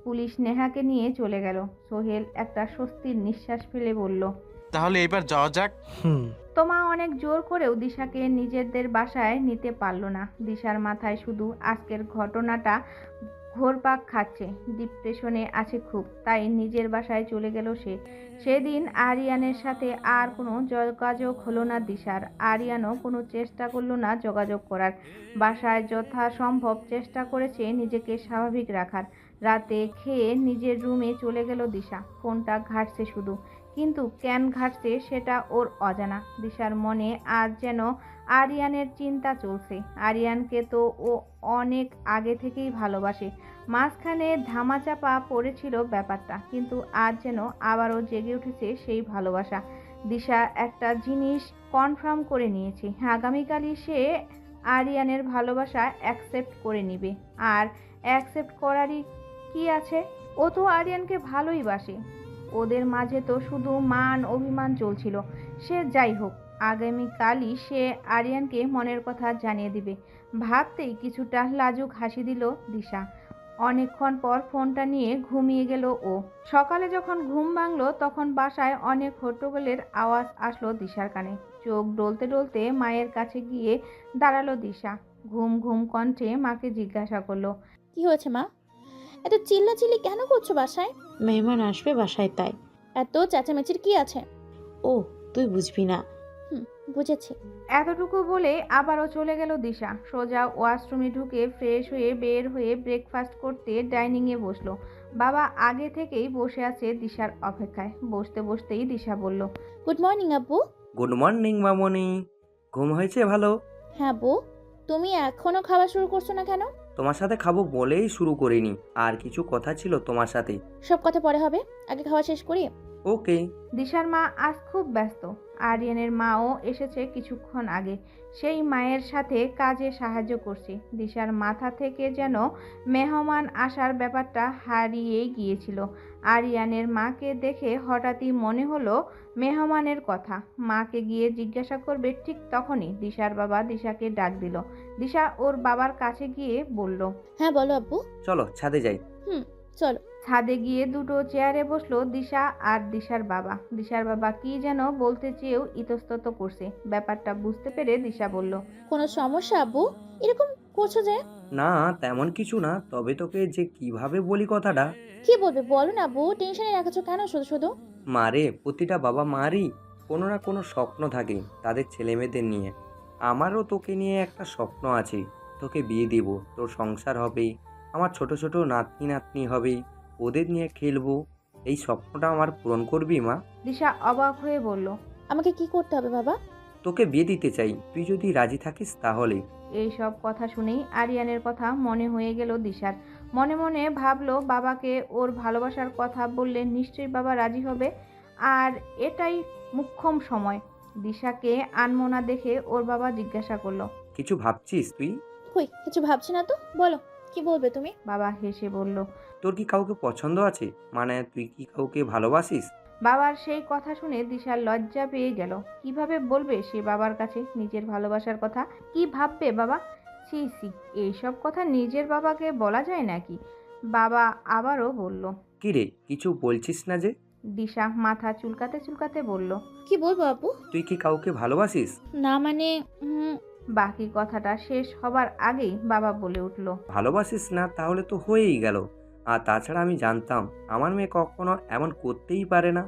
পুলিশ নেহাকে নিয়ে চলে গেল। সোহেল একটা স্বস্তির নিঃশ্বাস ফেলে বলল, তাহলে এবার যাওয়া যাক। তোমা অনেক জোর করেও দিশাকে নিজেদের বাসায় নিতে পারল না। দিশার মাথায় শুধু আজকের ঘটনাটা ঘোরপাক খাচ্ছে। ডিপ্রেশনে আছে খুব, তাই নিজের বাসায় চলে গেল সে। সেদিন আরিয়ানের সাথে আর কোনো যোগাযোগ হলো না দিশার। আরিয়ানও কোনো চেষ্টা করলো না যোগাযোগ করার। বাসায় যথাসম্ভব চেষ্টা করেছে নিজেকে স্বাভাবিক রাখার। রাতে খেয়ে নিজের রুমে চলে গেল দিশা। ফোনটা ঘাঁটছে শুধু, কিন্তু কেন ঘাটছে সেটা ওর অজানা। দিশার মনে আজ যেন আরিয়ানের চিন্তা চলছে। আরিয়ানকে তো ও অনেক আগে থেকেই ভালোবাসে। মাঝখানে ধামাচাপা পড়েছিল ব্যাপারটা, কিন্তু আজ যেন আবারও জেগে উঠেছে সেই ভালোবাসা। দিশা একটা জিনিস কনফার্ম করে নিয়েছে, আগামীকালই সে আরিয়ানের ভালোবাসা অ্যাকসেপ্ট করে নিবে। আর অ্যাকসেপ্ট করারই কি আছে, ও তো আরিয়ানকে ভালোই বাসে। ওদের মাঝে তো শুধু মান অভিমান চলছিল। সে যাই হোক, আগামীকালই সে আরিয়ানকে মনের কথা জানিয়ে দিবে। ভাবতেই কিছুটা লাজুক হাসি দিল দিশা। অনেকক্ষণ পর ফোনটা নিয়ে ঘুমিয়ে গেল ও। সকালে যখন ঘুম ভাঙল তখন বাসায় অনেক হট্টগোলের আওয়াজ আসলো দিশার কানে। চোখ ডলতে ডলতে মায়ের কাছে গিয়ে দাঁড়ালো দিশা। ঘুম ঘুম কণ্ঠে মাকে জিজ্ঞাসা করলো, কি হয়েছে মা? এত চিল্লাচিল্লি কেন করছো বাসায়? মেহমান আসবে বাসায় তাই। এত চেঁচামেচির কি আছে? ও, তুই বুঝবি না। বুঝেছি। এতটুকু বলে আবারও চলে গেল দিশা। সোজা ওয়াশরুমে ঢুকে ফ্রেশ হয়ে বের হয়ে ব্রেকফাস্ট করতে ডাইনিংয়ে বসলো। বাবা আগে থেকেই বসে আছে দিশার অপেক্ষায়। বসতে বসতেই দিশা বলল, গুড মর্নিং আব্বু। গুড মর্নিং মামনি। ঘুম হয়েছে ভালো? হ্যাঁ আব্বু, তুমি এখনো খাওয়া শুরু করছো না কেন? তোমার সাথে খাবো বলেই শুরু করিনি, আর কিছু কথা ছিল তোমার সাথে। সব কথা পরে হবে, আগে খাওয়া শেষ করি। ওকে। দিশার মা আজ খুব ব্যস্ত। আরিয়ানের মাও এসেছে কিছুক্ষণ আগে। সেই মায়ের সাথে কাজে সাহায্য করছে। দিশার মাথা থেকে যেন মেহমান আসার ব্যাপারটা হারিয়ে গিয়েছিল। আরিয়ানের মাকে দেখে হঠাৎই মনে হলো মেহমানের কথা। মাকে গিয়ে জিজ্ঞাসা করবে ঠিক তখনই দিশার বাবা দিশাকে ডাক দিল। দিশা ওর বাবার কাছে গিয়ে বলল, হ্যাঁ বলো আব্বু। চলো ছাদে যাই। চলো। ছাদে গিয়ে দুটো চেয়ারে বসলো দিশা আর দিশার বাবা। দিশার বাবা কি যেন বলতে চেয়েও ইতস্তত করছে। ব্যাপারটা বুঝতে পেরে দিশা বলল, কোনো সমস্যা আব্বু? এরকম করছো যে? না তেমন কিছু না, তবে তোকে যে কিভাবে বলি কথাটা। কি বলবে বলো না আব্বু, টেনশনে রাখাছো কেন শুধু শুধু? মারে, প্রতিটা বাবা মারই কোনো না কোনো স্বপ্ন থাকে তাদের ছেলেমেয়েদের নিয়ে। আমারও তোকে নিয়ে একটা স্বপ্ন আছে। তোকে বিয়ে দেব, তোর সংসার হবে, আমার ছোট ছোট নাতনি নাতনি হবে, ওদের নিয়ে খেলবো। এই স্বপ্নটা আমার পূরণ করবি মা? দিশা অবাক হয়ে বলল, আমাকে কি করতে হবে বাবা? তোকে বিয়ে দিতে চাই, তুই যদি রাজি থাকিস তাহলে। এই সব কথা শুনেই আরিয়ানের কথা মনে হয়ে গেল দিশার। মনে মনে ভাবলো বাবাকে ওর ভালোবাসার কথা বললে নিশ্চয়ই বাবা রাজি হবে। আর এটাই মোক্ষম সময়। দিশাকে আনমনা দেখে ওর বাবা জিজ্ঞাসা করলো, কিছু ভাবছিস তুই? কই কিছু ভাবছি না তো, বলো কি বলবে তুমি? বাবা হেসে বলল, তোর কি কাউকে পছন্দ আছে? মানে তুই কি কাউকে ভালোবাসিস? বাবার সেই কথা শুনে দিশার লজ্জা পেয়ে গেল। কিভাবে বলবে সে বাবার কাছে নিজের ভালোবাসার কথা? কি ভাববে বাবা? ছি ছি, এইসব কথা নিজের বাবাকে বলা যায় নাকি? বাবা আবারও বলল, কি রে, কিছু বলছিস না যে? দিশা মাথা চুলকাতে চুলকাতে বলল। কি বলবো আপু? তুই কি কাউকে ভালোবাসিস? না মানে বাকি কথাটা শেষ হবার আগেই বাবা বলে উঠল। ভালোবাসিস না তাহলে তো হয়েই গেল। আর তাছাড়া আমি জানতাম আমার মেয়ে কখনো এমন করতেই পারে না।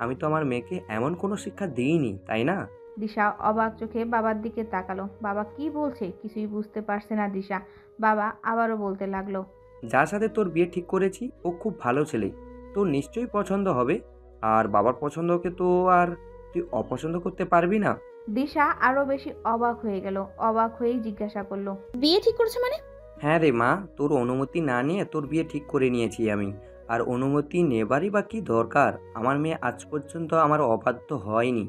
আমি তো আমার মেয়েকে এমন কোনো শিক্ষা দিইনি, তাই না? দিশা অবাক চোখে বাবার দিকে তাকালো। বাবা কি বলছে কিছুই বুঝতে পারছে না দিশা। বাবা আবারও বলতে লাগলো। যার সাথে তোর বিয়ে ঠিক করেছি ও খুব ভালো ছেলে, তোর নিশ্চয়ই পছন্দ হবে। আর বাবার পছন্দকে তো আর তুই অপছন্দ করতে পারবি না। দিশা আরো বেশি অবাক হয়ে গেল। অবাক হয়েই জিজ্ঞাসা করলো। বিয়ে ঠিক করেছে মানে? হ্যাঁ রে মা, তোর অনুমতি না নিয়ে তোর বিয়ে ঠিক করে নিয়েছি আমি। আর অনুমতি নেবারই বা কি দরকার? আমার মেয়ে আজ পর্যন্ত আমার অবাধ্য হয়নি,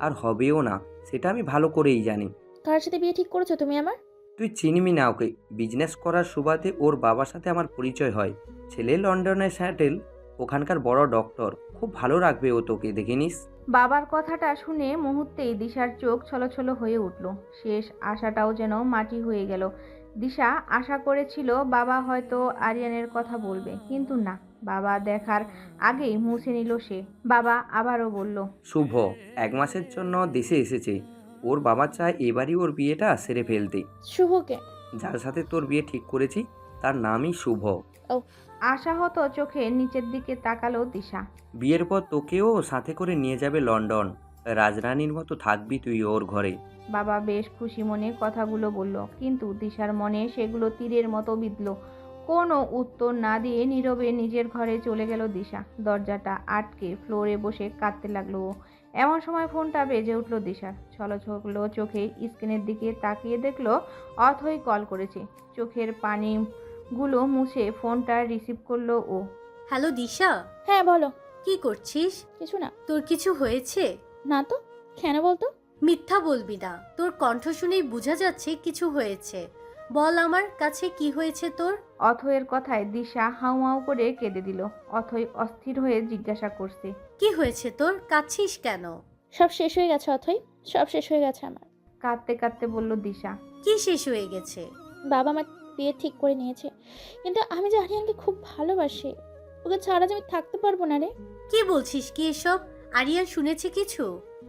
আর হবেও না, সেটা আমি ভালো করেই জানি। কার সাথে বিয়ে ঠিক করেছো তুমি আমার? তুই চিনিবি না ওকে। বিজনেস করার সুবাদে ওর বাবার সাথে আমার পরিচয় হয়। ছেলে লন্ডনে স্যাটেল, ওখানকার বড় ডক্টর। খুব ভালো রাখবে ও তোকে, দেখে নিস। বাবার কথাটা শুনে মুহূর্তেই দিশার চোখ ছলছল হয়ে উঠল। শেষ আশাটাও যেন মাটি হয়ে গেল। দিশা আশা করেছিল বাবা হয়তো আরিয়ানের কথা বলবে, কিন্তু না, বাবা দেখার আগেই মুছে নিল সে। বাবা আবারও বলল। শুভ 1 মাসের জন্য দেশে এসেছে। ওর বাবা চায় এবারই ওর বিয়েটা সেরে ফেলতে। শুভকে? যার সাথে তোর বিয়ে ঠিক করেছি তার নামই শুভ। আশাহত চোখে নিচের দিকে তাকালো দিশা। বিয়ের পর তোকেও সাথে করে নিয়ে যাবে লন্ডন। রাজরানীর মতো থাকবি তুই ওর ঘরে। বাবা বেশ খুশি মনে কথাগুলো বলল, কিন্তু দিশার মনে সেগুলো তীরের মতো বিঁধল। কোনো উত্তর না দিয়ে নীরবে নিজের ঘরে চলে গেল দিশা। দরজাটা আটকে ফ্লোরে বসে কাঁদতে লাগলো ও। এমন সময় ফোনটা বেজে উঠল দিশার। ছলছল চোখে স্ক্রিনের দিকে তাকিয়ে দেখলো অথই কল করেছে। চোখের পানিগুলো মুছে ফোনটা রিসিভ করলো ও। হ্যালো দিশা, হ্যাঁ বলো। কি করছিস? কিছু না। তোর কিছু হয়েছে? না তো, কেন বলতো? মিথ্যা বলবি না, তোর কণ্ঠ শুনেই বোঝা যাচ্ছে কিছু হয়েছে। বল আমার কাছে কি হয়েছে তোর? অথয়ের কথায় দিশা হাউ হাউ করে কেঁদে দিল। অথই অস্থির হয়ে জিজ্ঞাসা করছে। কি হয়েছে তোর? কাঁদছিস কেন? সব শেষ হয়ে গেছে অথই, সব শেষ হয়ে গেছে আমার। কাঁদতে কাঁদতে বলল দিশা। কি শেষ হয়ে গেছে? বাবা আমার বিয়ে ঠিক করে নিয়েছে, কিন্তু আমি যে আরিয়ানকে খুব ভালোবাসি, ওকে ছাড়া যে আমি থাকতে পারবো না রে। কি বলছিস কি এসব? আরিয়ান শুনেছে কিছু?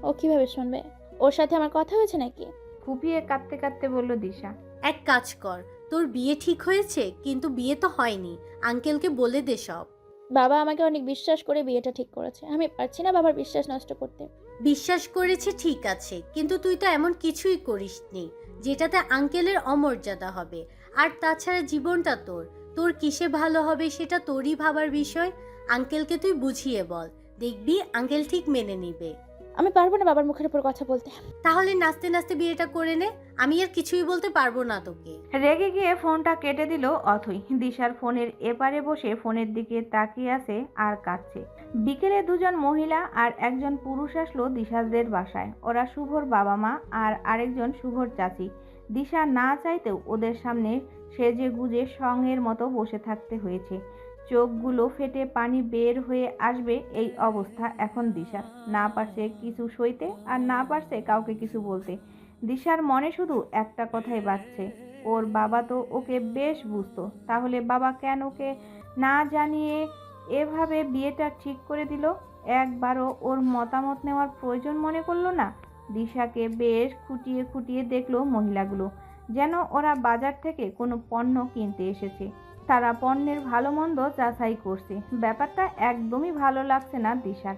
ও কিভাবে শুনবে? ওর সাথে আমার কথা হয়েছে নাকি? ফুপিয়ে কাঁদতে কাঁদতে বলল দিশা। এক কাজ কর, তোর বিয়ে ঠিক হয়েছে কিন্তু বিয়ে তো হয়নি, আঙ্কেলকে বলে দে সব। বাবা আমাকে অনেক বিশ্বাস করে বিয়েটা ঠিক করেছে, আমি পারছি না বাবার বিশ্বাস নষ্ট করতে। বিশ্বাস করেছে ঠিক আছে, কিন্তু তুই তো এমন কিছুই করিসনি যেটাতে আঙ্কেলের অমর্যাদা হবে। আর তাছাড়া জীবনটা তোর, তোর কিসে ভালো হবে সেটা তোরই ভাবার বিষয়। আঙ্কেলকে তুই বুঝিয়ে বল, দেখবি আঙ্কেল ঠিক মেনে নিবে। আমি পারবো না বাবার মুখের উপর কথা বলতে। তাহলে নাচতে নাচতে বিয়েটা করে নে, আমি আর কিছুই বলতে পারবো না তোকে। রেগে গিয়ে ফোনটা কেটে দিল অথই। দিশার ফোনের এপারে বসে ফোনের দিকে তাকিয়ে আছে আর কাঁদছে। বিকেলে দুজন মহিলা আর একজন পুরুষ আসলো দিশাদের বাসায়। ওরা শুভর বাবা মা আর আরেকজন শুভর চাচি। দিশা না চাইতেও ওদের সামনে সেজে গুজে সঙ্গের মতো বসে থাকতে হয়েছে। চোখগুলো ফেটে পানি বের হয়ে আসবে এই অবস্থা এখন দিশার। না পারছে কিছু সইতে আর না পারছে কাউকে কিছু বলতে। দিশার মনে শুধু একটা কথাই বাজছে, ওর বাবা তো ওকে বেশ বুঝতো, তাহলে বাবা কেন ওকে না জানিয়ে এভাবে বিয়েটা ঠিক করে দিল? একবারও ওর মতামত নেওয়ার প্রয়োজন মনে করলো না। দিশাকে বেশ খুঁটিয়ে খুঁটিয়ে দেখলো মহিলাগুলো, যেন ওরা বাজার থেকে কোনো পণ্য কিনতে এসেছে। তারা পণ্যের ভালো মন্দ যাচাই করছে। ব্যাপারটা একদমই ভালো লাগছে না দিশার।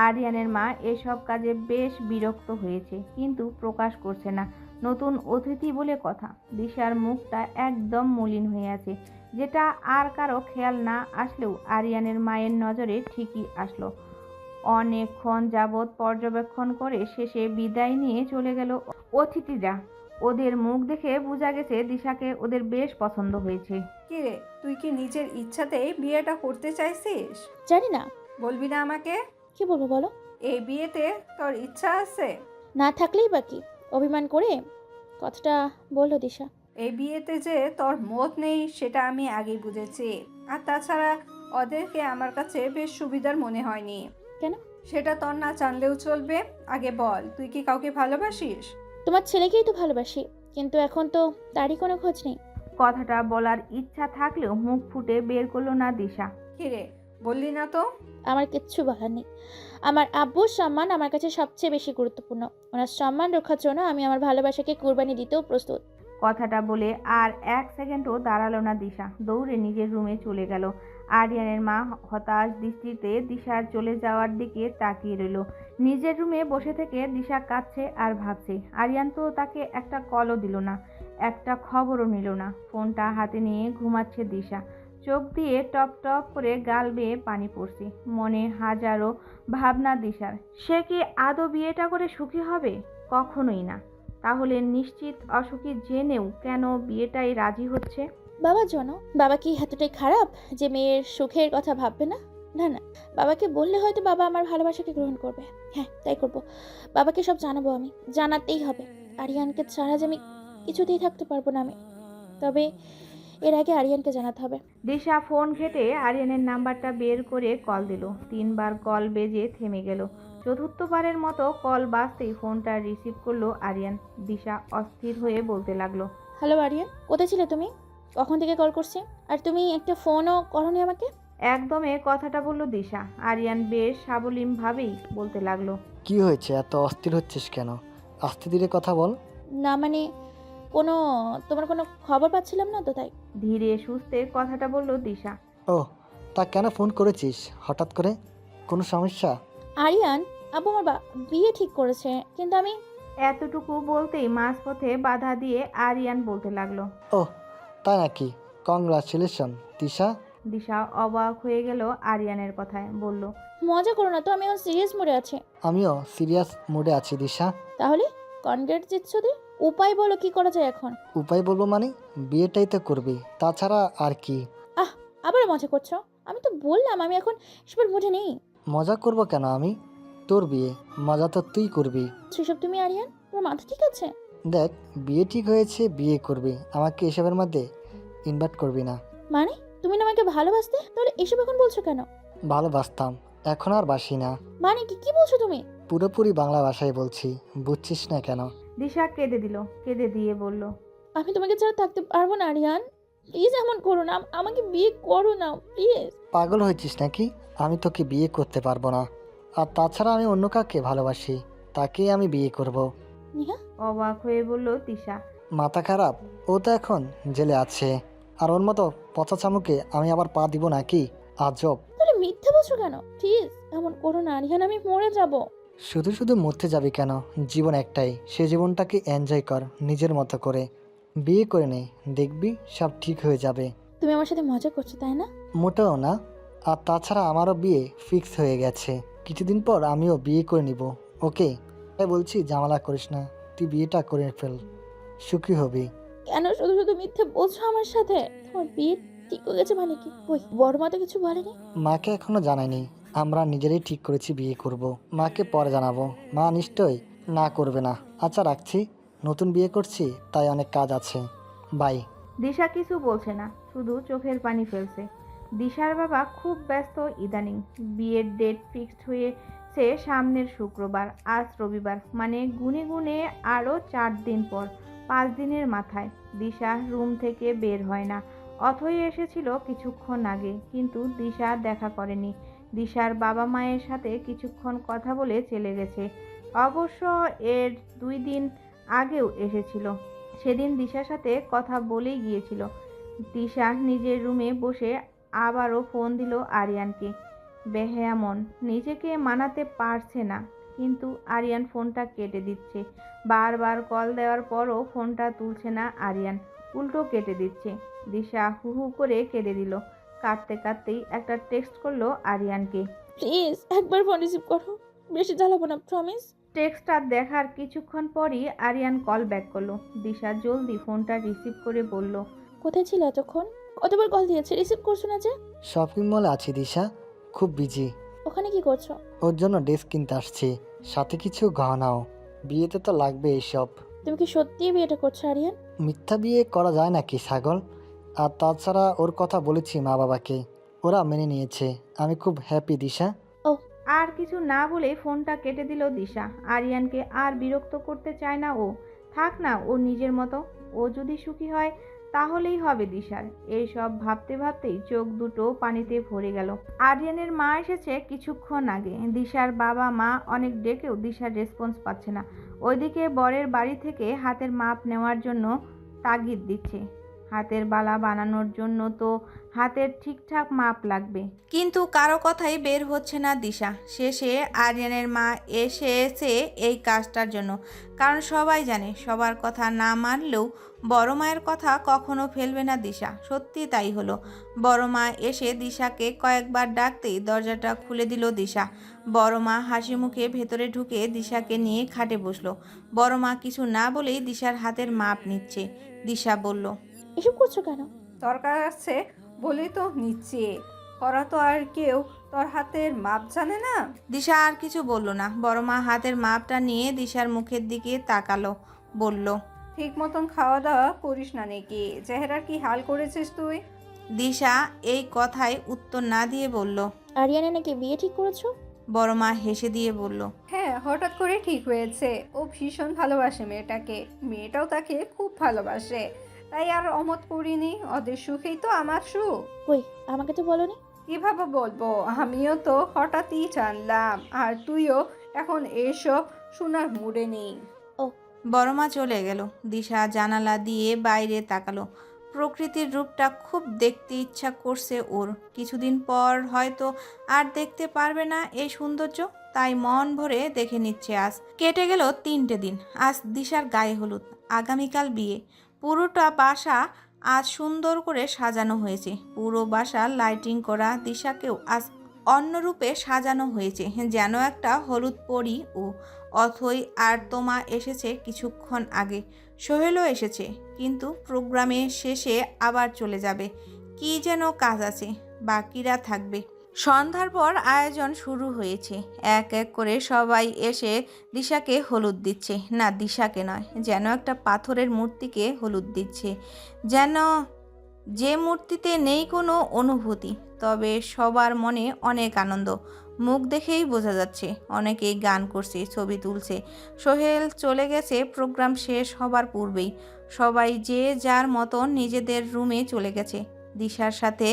আরিয়ানের মা এসব কাজে বেশ বিরক্ত হয়েছে, কিন্তু প্রকাশ করছে না। নতুন অতিথি বলে কথা। দিশার মুখটা একদম মলিন হয়ে আছে, যেটা আর কারো খেয়াল না আসলেও আরিয়ানের মায়ের নজরে ঠিকই আসলো। অনেকক্ষণ যাবৎ পর্যবেক্ষণ করে শেষে বিদায় নিয়ে চলে গেল অতিথিরা। ওদের মুখ দেখে বোঝা গেছে দিশাকে ওদের বেশ পছন্দ হয়েছে। কিরে, তুই কি নিজের ইচ্ছাতেই বিয়েটা করতে চাইছিস? জানি না। বলবি না আমাকে? কি বলবো বলো? এই বিয়েতে তোর ইচ্ছা আছে? না থাকলেই বাকি, অভিমান করে কথাটা বললো দিশা। এই বিয়েতে যে তোর মত নেই সেটা আমি আগেই বুঝেছি। আর তাছাড়া ওদেরকে আমার কাছে বেশ সুবিধার মনে হয়নি। কেন? সেটা তোর না জানলেও চলবে। আগে বল, তুই কি কাউকে ভালোবাসিস? তোমার ছেলেকেই তো ভালোবাসি, কিন্তু এখন তো তারই কোনো খোঁজ নেই। কথাটা বলার ইচ্ছা থাকলেও মুখ ফুটে বের করলো না দিশা। কিরে, বললি না তো? আমার কিচ্ছু বলার নেই। আমার আব্বুর সম্মান আমার কাছে সবচেয়ে বেশি গুরুত্বপূর্ণ। ওনার সম্মান রক্ষার জন্য আমি আমার ভালোবাসাকে কুরবানি দিতেও প্রস্তুত। কথাটা বলে আর এক সেকেন্ডও দাঁড়ালো না দিশা, দৌড়ে নিজের রুমে চলে গেল। আরিয়ানের মা হতাশ দৃষ্টিতে দিশার চলে যাওয়ার দিকে তাকিয়ে রইল। নিজের রুমে বসে থেকে দিশা কাঁদছে আর ভাবছে। আরিয়ান তো তাকে একটা কলও দিল না, একটা খবরও নিল না। ফোনটা হাতে নিয়ে ঘুমাচ্ছে দিশা। চোখ দিয়ে টপ টপ করে গাল বেয়ে পানি পড়ছে। মনে হাজারো ভাবনা দিশার। সে কি আদৌ বিয়েটা করে সুখী হবে? কখনোই না। তাহলে নিশ্চিত অসুখী জেনেও কেন বিয়েটাই রাজি হচ্ছে? বাবার জন্য। বাবা কি এতটাই খারাপ যে মেয়ের সুখের কথা ভাববে না? না না, বাবাকে বললে হয়তো বাবা আমার ভালোবাসাকে গ্রহণ করবে। হ্যাঁ, তাই করব। বাবাকে সব জানাবো আমি, জানাতেই হবে। আরিয়ানকে ছাড়া যে আমি কিছুতেই থাকতে পারবো না আমি। তবে এর আগে আরিয়ানকে জানাতে হবে। দিশা ফোন ঘেটে আরিয়ানের নাম্বারটা বের করে কল দিল। 3 বার কল বেজে থেমে গেল। চতুর্থবারের মতো কল বাজতেই ফোনটা রিসিভ করলো আরিয়ান। দিশা অস্থির হয়ে বলতে লাগলো, হ্যালো আরিয়ান, কোথায় ছিলে তুমি? কখন থেকে কল করছি, আর তুমি একটা ফোনও করোনি আমাকে? একদমে কথাটা বলল দিশা। আরিয়ান বেশ সাবলীলভাবেই বলতে লাগলো, কি হয়েছে, এত অস্থির হচ্ছিস কেন? আস্তে ধীরে কথা বল। না মানে তোমার কোনো খবর পাচ্ছিলাম না তো, তাই। ধীরে সুস্থে কথাটা বলল দিশা। ও, তা কেন ফোন করেছিস হঠাৎ করে? কোনো সমস্যা? আরিয়ান, আব্বু আমার বিয়ে ঠিক করেছে, কিন্তু আমি। এতটুকু বলতেই মাঝপথে বাধা দিয়ে আরিয়ান বলতে লাগলো। ও, তাই নাকি? কংগ্রাচুলেশন তিশা। দিশা অবাক হয়ে গেল আরিয়ানের কথায়, বলল, মজা করো না তো, আমি এখন সিরিয়াস মোডে আছি। আমিও সিরিয়াস মোডে আছি দিশা। তাহলে কনগ্রেট দিচ্ছ দি, উপায় বলো কি করা যায় এখন? উপায় বলবো মানে? বিয়েটাই তো করবি, তাছাড়া আর কি? আহ, আবার মজা করছো? আমি তো বললাম আমি এখন এসবের মুডে নেই। মজা করব কেন আমি? তোর বিয়ে, মজা তো তুই করবি। সেসব তুমি আরিয়ান, তোমার মাথা ঠিক আছে? দেখ, বিয়ে ঠিক হয়েছে, বিয়ে করবি, আমাকে এসবের মধ্যে ইনভাইট করবি না। মানে তুমি না আমাকে ভালোবাসতে, তাহলে এসব এখন বলছো কেন? ভালোবাসতাম, এখন আর বাসি না। মানে কি বলছো তুমি? পুরোপুরি বাংলা ভাষায় বলছি, বুঝছিস না কেন? দিশা কেঁদে দিল। কেঁদে দিয়ে বলল, আমি তোমাকে ছাড়া থাকতে পারবো না আরিয়ান, প্লিজ এমন করো না, আমাকে বিয়ে করো না প্লিজ। পাগল হয়েছিস নাকি? আমি তোকে বিয়ে করতে পারবো না। আর তাছাড়া আমি অন্য কাউকে ভালোবাসি, তাকেই আমি বিয়ে করব। নিহা, অবাক হয়ে বলল তিশা। মাথা খারাপ? ও তো এখন জেলে আছে, আর ওর মতো পচা চামুকে আমি আবার পা দিব নাকি? আজব। তাহলে মিথ্যে বলছো কেন? প্লিজ এমন করো না আরিয়ান, আমি মরে যাব। শুধু শুধু মরতে যাবি কেন? জীবন একটাই, সে জীবনটাকে এনজয় কর নিজের মতো করে। বিয়ে করে নে, দেখবি সব ঠিক হয়ে যাবে। তুমি আমার সাথে মজা করছো তাই না? মোটেও না। আর তাছাড়া আমারও বিয়ে ফিক্স হয়ে গেছে, কিছুদিন পর আমিও বিয়ে করে নিব। ওকে, তাই বলছি ঝামেলা করিস না, তুই বিয়েটা করে ফেল, সুখী হবি। কেন শুধু শুধু মিথ্যে বলছো আমার সাথে? তোমার বিয়ে ঠিক হয়ে গেছে মানে কি? ওই বড় মা তো কিছু বলেনি? মাকে এখনো জানাইনি, আমরা নিজেরাই ঠিক করেছি বিয়ে করব। মাকে পরে জানাবো, মা নিশ্চয়ই না করবে না। আচ্ছা রাখছি, নতুন বিয়ে করছি তাই অনেক কাজ আছে, বাই। দিশা কিছু বলছে না, শুধু চোখের পানি ফেলছে। দিশার বাবা খুব ব্যস্ত ইদানিং। বিয়ের ডেট ফিক্সড হয়েছে সামনের শুক্রবার, আজ রবিবার, মানে গুনে গুনে আরও 4 দিন পর। 5 দিনের মাথায় দিশা রুম থেকে বের হয় না। অথই এসেছিল কিছুক্ষণ আগে, কিন্তু দিশা দেখা করেনি। দিশার বাবা মায়ের সাথে কিছুক্ষণ কথা বলে চলে গেছে। অবশ্য এর 2 দিন আগেও এসেছিল। সেদিন দিশার সাথে কথা বলেই গিয়েছিল। দিশা নিজের রুমে বসে আবারও ফোন দিল আরিয়ানকে। বেহেয়ামন নিজেকে মানাতে পারছে না, কিন্তু আরিয়ান ফোনটা কেটে দিচ্ছে। বারবার কল দেওয়ার পরও ফোনটা তুলছে না আরিয়ান, উল্টো কেটে দিচ্ছে। দিশা হু হু করে কেঁদে দিল। কাঁদতে কাঁদতেই একটা টেক্সট করলো আরিয়ানকে। প্লিজ একবার ফোন রিসিভ করো, বেশি জ্বালাবো না, প্রমিস। টেক্সটটা দেখার কিছুক্ষণ পরই আরিয়ান কল ব্যাক করলো। দিশা জলদি ফোনটা রিসিভ করে বলল, কোথায় ছিল এতক্ষণ? কতবার কল দিয়েছে, রিসিভ করছো না যে? শপিং মলে আছি দিশা, খুব বিজি। ওখানে কি করছো? ওর জন্য ড্রেস কিনতে আসছি, সাথে কিছু গহনাও, বিয়েতে তো লাগবে এইসব। তুমি কি সত্যিই বিয়েটা করছো আরিয়ান? মিথ্যা বিয়ে করা যায় নাকি ছাগল? আর তাছাড়া ওর কথা বলেছি মা বাবাকে, ওরা মেনে নিয়েছে, আমি খুব হ্যাপি দিশা। আর কিছু না বলে ফোনটা কেটে দিল দিশা। আরিয়ানকে আর বিরক্ত করতে চায় না ও। থাক না ও নিজের মতো, ও যদি সুখী হয় তাহলেই হবে দিশার। এইসব ভাবতে ভাবতেই চোখ দুটো পানিতে ভরে গেল। আরিয়ানের মা এসেছে কিছুক্ষণ আগে। দিশার বাবা মা অনেক ডেকেও দিশার রেসপন্স পাচ্ছে না। ওইদিকে বরের বাড়ি থেকে হাতের মাপ নেওয়ার জন্য তাগিদ দিচ্ছে। হাতের বালা বানানোর জন্য তো হাতের ঠিকঠাক মাপ লাগবে, কিন্তু কারো কথাই বের হচ্ছে না দিশা। শেষে আরিয়ানের মা এসেছে এই কাজটার জন্য, কারণ সবাই জানে সবার কথা না মানলেও বড় মায়ের কথা কখনো ফেলবে না দিশা। সত্যি তাই হলো। বড় মা এসে দিশাকে কয়েকবার ডাকতেই দরজাটা খুলে দিল দিশা। বড় মা হাসি মুখে ভেতরে ঢুকে দিশাকে নিয়ে খাটে বসলো। বড় মা কিছু না বলেই দিশার হাতের মাপ নিচ্ছে। দিশা বলল, এসব করছো কেন? দরকার আছে বলে তো নিচ্ছে। ওরা তো আর কেউ তোর হাতের মাপ জানে না। দিশা আর কিছু বলল না। বড় মা হাতের মাপটা নিয়ে দিশার মুখের দিকে তাকালো, বলল, ঠিক মতন খাওয়া দাওয়া করিস না নাকি? চেহারার কি হাল করেছিস তুই? দিশা এই কথায় উত্তর না দিয়ে বলল, আরিয়ানা নাকি বিয়ে ঠিক করেছো? বড় মা হেসে দিয়ে বলল, হ্যাঁ, হঠাৎ করে ঠিক হয়েছে। ও ভীষণ ভালোবাসে মেয়েটাকে, মেয়েটাও তাকে খুব ভালোবাসে। তাই আর অমত করিনি। ওদের সুখেই তো আমার সুখ। কই, আমাকে তো বলোনি। কিভাবে বলবো? আমিও তো হঠাৎই জানলাম। আর তুইও এখন এসব শোনার মুডে নেই। বড় মা চলে গেল। দিশা জানালা দিয়ে বাইরে তাকালো। প্রকৃতির রূপটা খুব দেখতে ইচ্ছা করছে ওর। কিছুদিন পর হয়তো আর দেখতে পারবে না এই সৌন্দর্য, তাই মন ভরে দেখে নিচ্ছে আজ। কেটে গেল 3টে দিন। আজ দিশার গায়ে হলুদ, আগামীকাল বিয়ে। পুরোটা বাসা আজ সুন্দর করে সাজানো হয়েছে। পুরো বাসা লাইটিং করা। দিশাকেও আজ অন্যরূপে সাজানো হয়েছে, যেন একটা হলুদ পরী। ও অথই আর তোমা এসেছে কিছুক্ষণ আগে। সোহেলও এসেছে, কিন্তু প্রোগ্রামের শেষে আবার চলে যাবে। কি যেন কাজ আছে, বাকিরা থাকবে। সন্ধ্যার পর আয়োজন শুরু হয়েছে। এক এক করে সবাই এসে দিশাকে হলুদ দিচ্ছে। না, দিশাকে নয়, যেন একটা পাথরের মূর্তিকে হলুদ দিচ্ছে, যেন যে মূর্তিতে নেই কোনো অনুভূতি। তবে সবার মনে অনেক আনন্দ। মুখ দেখেই বোঝা যাচ্ছে। অনেকেই গান করছে, ছবি তুলছে। সোহেল চলে গেছে প্রোগ্রাম শেষ হবার পূর্বেই। সবাই যে যার মতো নিজেদের রুমে চলে গেছে। দিশার সাথে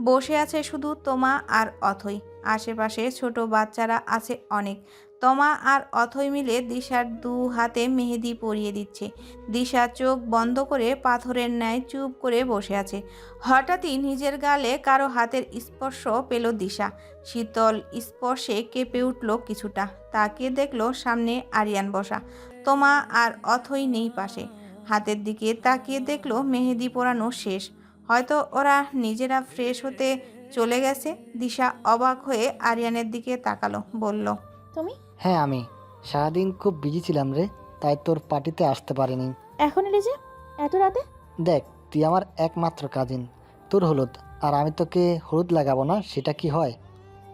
বসে আছে শুধু তোমা আর অথই। আশেপাশে ছোট বাচ্চারা আছে অনেক। তোমা আর অথই মিলে দিশার 2 হাতে মেহেদি পরিয়ে দিচ্ছে। দিশা চোখ বন্ধ করে পাথরের ন্যায় চুপ করে বসে আছে। হঠাৎই নিজের গালে কারো হাতের স্পর্শ পেল দিশা। শীতল স্পর্শে কেঁপে উঠল কিছুটা। তাকিয়ে দেখলো সামনে আরিয়ান বসা। তোমা আর অথই নেই পাশে। হাতের দিকে তাকিয়ে দেখলো মেহেদি পোড়ানো শেষ। হয়তো ওরা নিজেরা ফ্রেশ হতে চলে গেছে। দিশা অবাক হয়ে আরিয়ানের দিকে তাকালো, বলল, তুমি? হ্যাঁ আমি সারাদিন খুব বিজি ছিলাম রে, তাই তোর পার্টিতে আসতে পারিনি। এখন এলে যে এত রাতে? দেখ, তুই আমার একমাত্র কাজিন, তোর হলুদ, আর আমি তোকে হলুদ লাগাবো না সেটা কি হয়?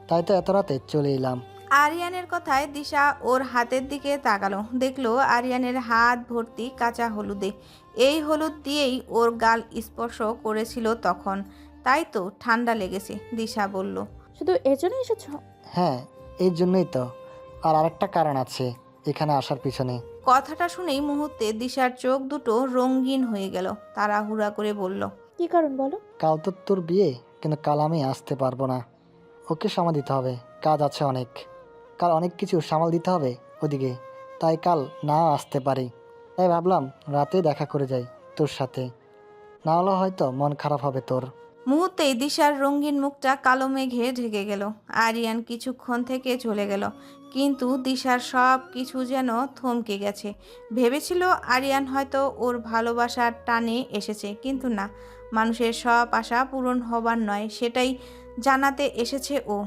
তাই তো এত রাতে চলে এলাম। আরিয়ানের কথায় দিশা ওর হাতের দিকে তাকালো। দেখলো আরিয়ানের হাত ভর্তি কাঁচা হলুদে। এই হলুদ দিয়েই ওর গাল স্পর্শ করেছিল তখন, তাই তো ঠান্ডা লেগেছে। দিশা বলল, শুধু এর জন্য এসেছো? হ্যাঁ, এই জন্যই তো। আর আরেকটা কারণ আছে এখানে আসার পিছনে। কথাটা শুনেই মুহূর্তে দিশার চোখ দুটো রঙিন হয়ে গেল। তাড়াহুড়া করে বলল, কি কারণ বলো? কাল তো তোর বিয়ে, কিন্তু কাল আমি আসতে পারবো না। ওকে সামাল দিতে হবে, কাজ আছে অনেক। কাল অনেক কিছু সামাল দিতে হবে ওদিকে, তাই কাল না আসতে পারি। তাই ভাবলাম রাতে দেখা করে যাই তোর সাথে, না হলে হয়তো মন খারাপ হবে তোর। মুহূর্তেই দিশার রঙিন মুখটা কালো মেঘে ঢেকে গেল। আরিয়ান কিছুক্ষণ থেকে চলে গেল, কিন্তু দিশার সব কিছু যেন থমকে গেছে। ভেবেছিল আরিয়ান হয়তো ওর ভালোবাসার টানে এসেছে, কিন্তু না, মানুষের সব আশা পূরণ হবার নয়, সেটাই জানাতে এসেছে ও।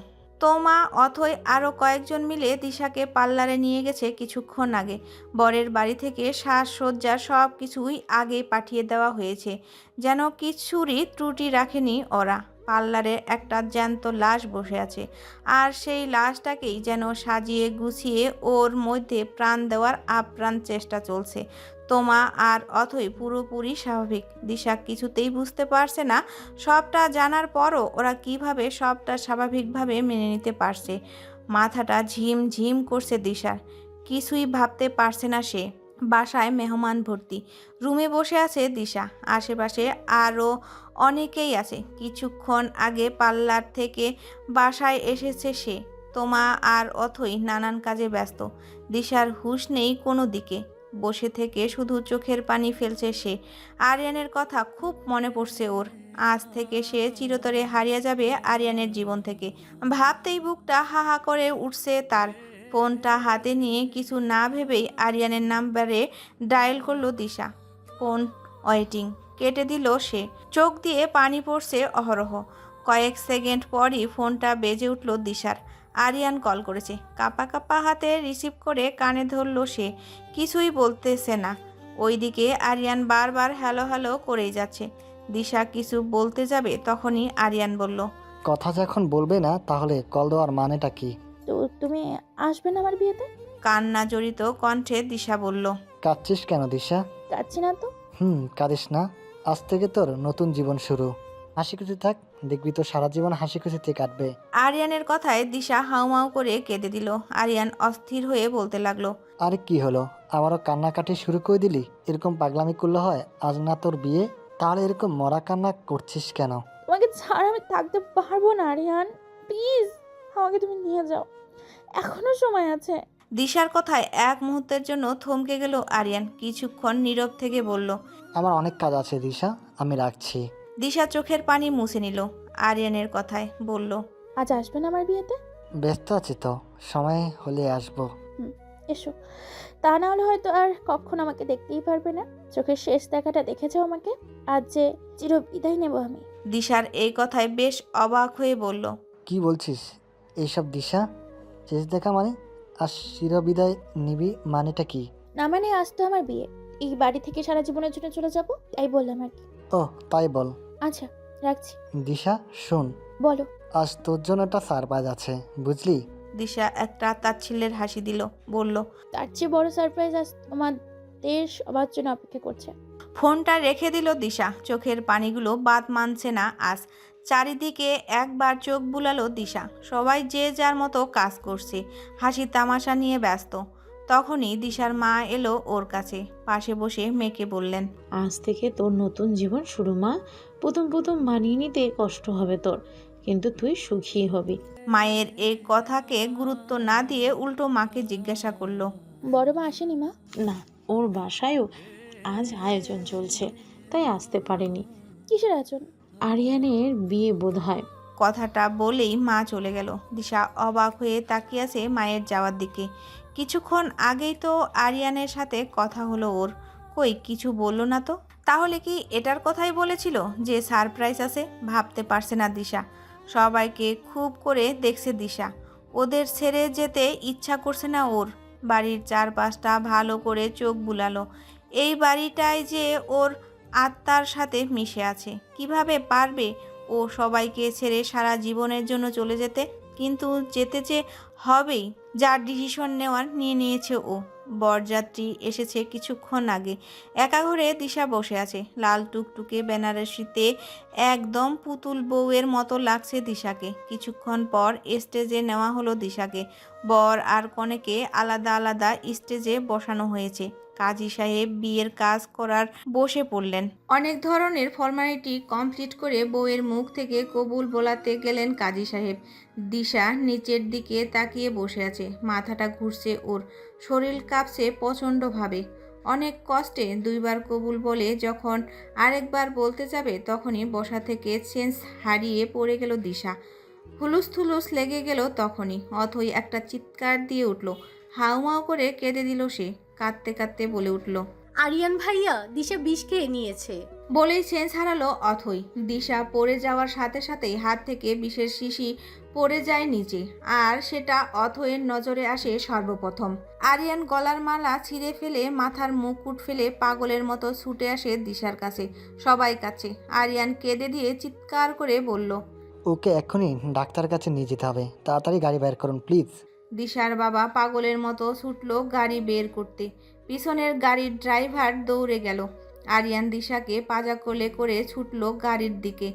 তোমা, অথই আরও কয়েকজন মিলে দিশাকে পার্লারে নিয়ে গেছে কিছুক্ষণ আগে। বরের বাড়ি থেকে সাজসজ্জা সব কিছুই আগে পাঠিয়ে দেওয়া হয়েছে, যেন কিছুরই ত্রুটি রাখেনি ওরা। পার্লারে একটা জ্যান্ত লাশ বসে আছে, আর সেই লাশটাকেই যেন সাজিয়ে গুছিয়ে ওর মধ্যে প্রাণ দেওয়ার আপ্রাণ চেষ্টা চলছে। তোমা আর অথই পুরোপুরি স্বাভাবিক। দিশা কিছুতেই বুঝতে পারছে না, সবটা জানার পরও ওরা কিভাবে সবটা স্বাভাবিকভাবে মেনে নিতে পারছে। মাথাটা ঝিম ঝিম করছে দিশার, কিছুই ভাবতে পারছে না সে। বাসায় মেহমান ভর্তি। রুমে বসে আছে দিশা, আশেপাশে আরও অনেকেই আছে। কিছুক্ষণ আগে পার্লার থেকে বাসায় এসেছে সে। তোমা আর অথই নানান কাজে ব্যস্ত। দিশার হুঁশ নেই কোনো দিকে, বসে থেকে শুধু চোখের পানি ফেলছে সে। আরিয়ানের কথা খুব মনে পড়ছে ওর। আজ থেকে সে চিরতরে হারিয়ে যাবে আরিয়ানের জীবন থেকে। ভাবতেই বুকটা হা হা করে উঠছে তার। ফোনটা হাতে নিয়ে কিছু না ভেবেই আরিয়ানের নাম্বারে ডায়াল করলো দিশা। ফোন ওয়েটিং, কেটে দিল সে। চোখ দিয়ে পানি পড়ছে অহরহ। কয়েক সেকেন্ড পরই ফোনটা বেজে উঠল দিশার। আরিয়ান কল করেছে। কাঁপা কাঁপা হাতে রিসিভ করে কানে ধরল সে। কিছুই বলতেছে না। ওইদিকে আরিয়ান বারবার হ্যালো হ্যালো করেই যাচ্ছে। দিশা কিছু বলতে যাবে তখনই আরিয়ান বলল, কথা যখন বলবে না তাহলে কল দেওয়ার মানেটা কি? তো তুমি আসবে না আমার বিয়েতে? কান্না জড়িত কণ্ঠে দিশা বলল, কাঁদছিস কেন দিশা? কাচ্ছি না তো। কাঁদিস না। আজ থেকে তোর নতুন জীবন শুরু। হাসি খুশি থাক, দেখবি তো সারা জীবন হাসি খুশিতে কাটবে। আরিয়ানের কথায় দিশা হাউমাউ করে কেঁদে দিল। আরিয়ান অস্থির হয়ে বলতে লাগলো, আরে কি হলো, আবারও কান্নাকাটি শুরু করে দিলি? এরকম পাগলামি করলে হয়? আজ না তোর বিয়ে, তাহলে এরকম মরা কান্না করছিস কেন? তোমাকে ছাড়া আমি থাকতে পারবো না আরিয়ান, প্লিজ আমাকে তুমি নিয়ে যাও, এখনো সময় আছে। দিশার কথায় এক মুহূর্তের জন্য থমকে গেল আরিয়ান। কিছুক্ষণ নীরব থেকে বলল, আমার অনেক কাজ আছে দিশা, আমি রাখছি। দিশা চোখের পানি মুছে নিল। আরিয়ানের কথায় বলল, আজ আসবে না আমার বিয়েতে? ব্যস্ত আছি তো, সময় হলে আসবো। এসো, তা না হলে হয়তো আর কখনো আমাকে দেখতেই পারবে না। চোখের শেষ দেখাটা দেখে যাও আমাকে, আজ যে চির বিদায় নেব আমি। দিশার এই কথায় বেশ অবাক হয়ে বলল, কি বলছিস এইসব দিশা? শেষ দেখা মানে? আর চিরবিদায় নিবি মানেটা কি? না মানে আজ তো আমার বিয়ে, এই বাড়ি থেকে সারা জীবনের জন্য চলে যাব, তাই বললাম আর কি। ও তাই বল। আচ্ছা রাখছি। দিশা শোন, বলো। আজ তোর জন্য একটা সারপ্রাইজ আছে, বুঝলি? দিশা একটা তাচ্ছিল্যের হাসি দিল, বলল, তার চেয়ে বড় সারপ্রাইজ আজ তোমাদের সবার জন্য অপেক্ষা করছে। ফোনটা রেখে দিল দিশা। চোখের পানিগুলো বাদ মানছে না আজ। চারিদিকে একবার চোখ বুলালো দিশা। সবাই যে যার মতো কাজ করছে, হাসি তামাশা নিয়ে ব্যস্ত। তখনই দিশার মা এলো ওর কাছে। পাশে বসে মেয়েকে বললেন, আজ থেকে তোর নতুন জীবন শুরু মা। প্রথম প্রথম মানিয়ে নিতে কষ্ট হবে তোর, কিন্তু তুই সুখী হবি। মায়ের এই কথাকে গুরুত্ব না দিয়ে উল্টো মাকে জিজ্ঞাসা করলো, বড় মা আসেনি মা? না, ওর বাসায়ও আজ আয়োজন চলছে, তাই আসতে পারেনি। কিসের আয়োজন? আরিয়ানের বিয়ে বোধহয়। কথাটা বলেই মা চলে গেল। দিশা অবাক হয়ে তাকিয়ে আছে মায়ের যাওয়ার দিকে। কিছুক্ষণ আগেই তো আরিয়ানের সাথে কথা হলো ওর, কই কিছু বললো না তো। তাহলে কি এটার কথাই বলেছিল যে সারপ্রাইজ আছে? ভাবতে পারছে না দিশা। সবাইকে খুব করে দেখছে দিশা। ওদের ছেড়ে যেতে ইচ্ছা করছে না ওর। বাড়ির চারপাশটা ভালো করে চোখ বুলালো। এই বাড়িটাই যে ওর আত্মার সাথে মিশে আছে। কিভাবে পারবে ও সবাইকে ছেড়ে সারা জীবনের জন্য চলে যেতে? কিন্তু যেতে যে হবেই। যার ডিসিশন নেওয়ার নিয়ে নিয়েছে ও। বরযাত্রী এসেছে কিছুক্ষণ আগে। একা ঘরে দিশা বসে আছে। লাল টুকটুকে বেনারসিতে একদম পুতুল বউয়ের মতো লাগছে দিশাকে। কিছুক্ষণ পর স্টেজে নেওয়া হলো দিশাকে। বর আর কনেকে আলাদা আলাদা স্টেজে বসানো হয়েছে। কাজী সাহেব বিয়ের কাজ করার বসে পড়লেন। অনেক ধরনের ফর্মালিটি কমপ্লিট করে বউয়ের মুখ থেকে কবুল বলাতে গেলেন কাজী সাহেব। দিশা নিচের দিকে তাকিয়ে বসে আছে। মাথাটা ঘুরছে ওর, শরীর কাঁপছে প্রচণ্ডভাবে। অনেক কষ্টে দুইবার কবুল বলে যখন আরেকবার বলতে যাবে তখনই বসা থেকে সেন্স হারিয়ে পড়ে গেল দিশা। হুলুস থুলুস লেগে গেল তখনই। অথই একটা চিৎকার দিয়ে উঠল। হাউমাউ করে কেঁদে দিল সে। কাঁদতে কাঁদতে বলে উঠল, আরিয়ান ভাইয়া, দিশা বিষ খেয়ে নিয়েছে। বলেই সেন্স হারালো অথই। দিশা পড়ে যাওয়ার সাথে সাথেই হাত থেকে বিষের শিশি পড়ে যায় নিচে, আর সেটা অথয়ের নজরে আসে সর্বপ্রথম। আরিয়ান গলার মালা ছিঁড়ে ফেলে মাথার মুকুট ফেলে পাগলের মতো ছুটে আসে দিশার কাছে। সবাই কাছে। আরিয়ান কেঁদে দিয়ে চিৎকার করে বলল, ওকে এক্ষুনি ডাক্তার কাছে নিয়ে যেতে হবে, তাড়াতাড়ি গাড়ি বের করুন প্লিজ। দিশার বাবা পাগলের মতো ছুটল গাড়ি বের করতে। পিছনের গাড়ির ড্রাইভার দৌড়ে গেল। আরিয়ান দিশাকে পাজা কোলে করে ছুটল গাড়ির দিকে।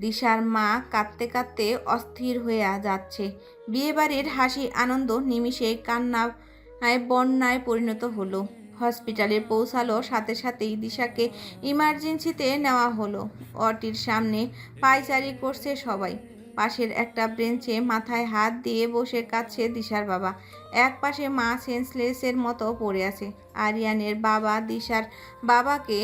দিশার মা কাঁদতে কাঁদতে অস্থির হয়ে যাচ্ছে। বিয়েবাড়ির হাসি আনন্দ নিমিষে কান্নায় বন্যায় পরিণত হলো। হসপিটালে পৌঁছালো সাথে সাথেই দিশাকে ইমার্জেন্সিতে নেওয়া হলো। ওটির সামনে পায়চারি করছে সবাই। পাশের একটা বেঞ্চে মাথায় হাত দিয়ে বসে কাঁদছে দিশার বাবা। এক পাশে মা সেন্সলেসের মতো পড়ে আছে। আরিয়ানের বাবা দিশার বাবাকে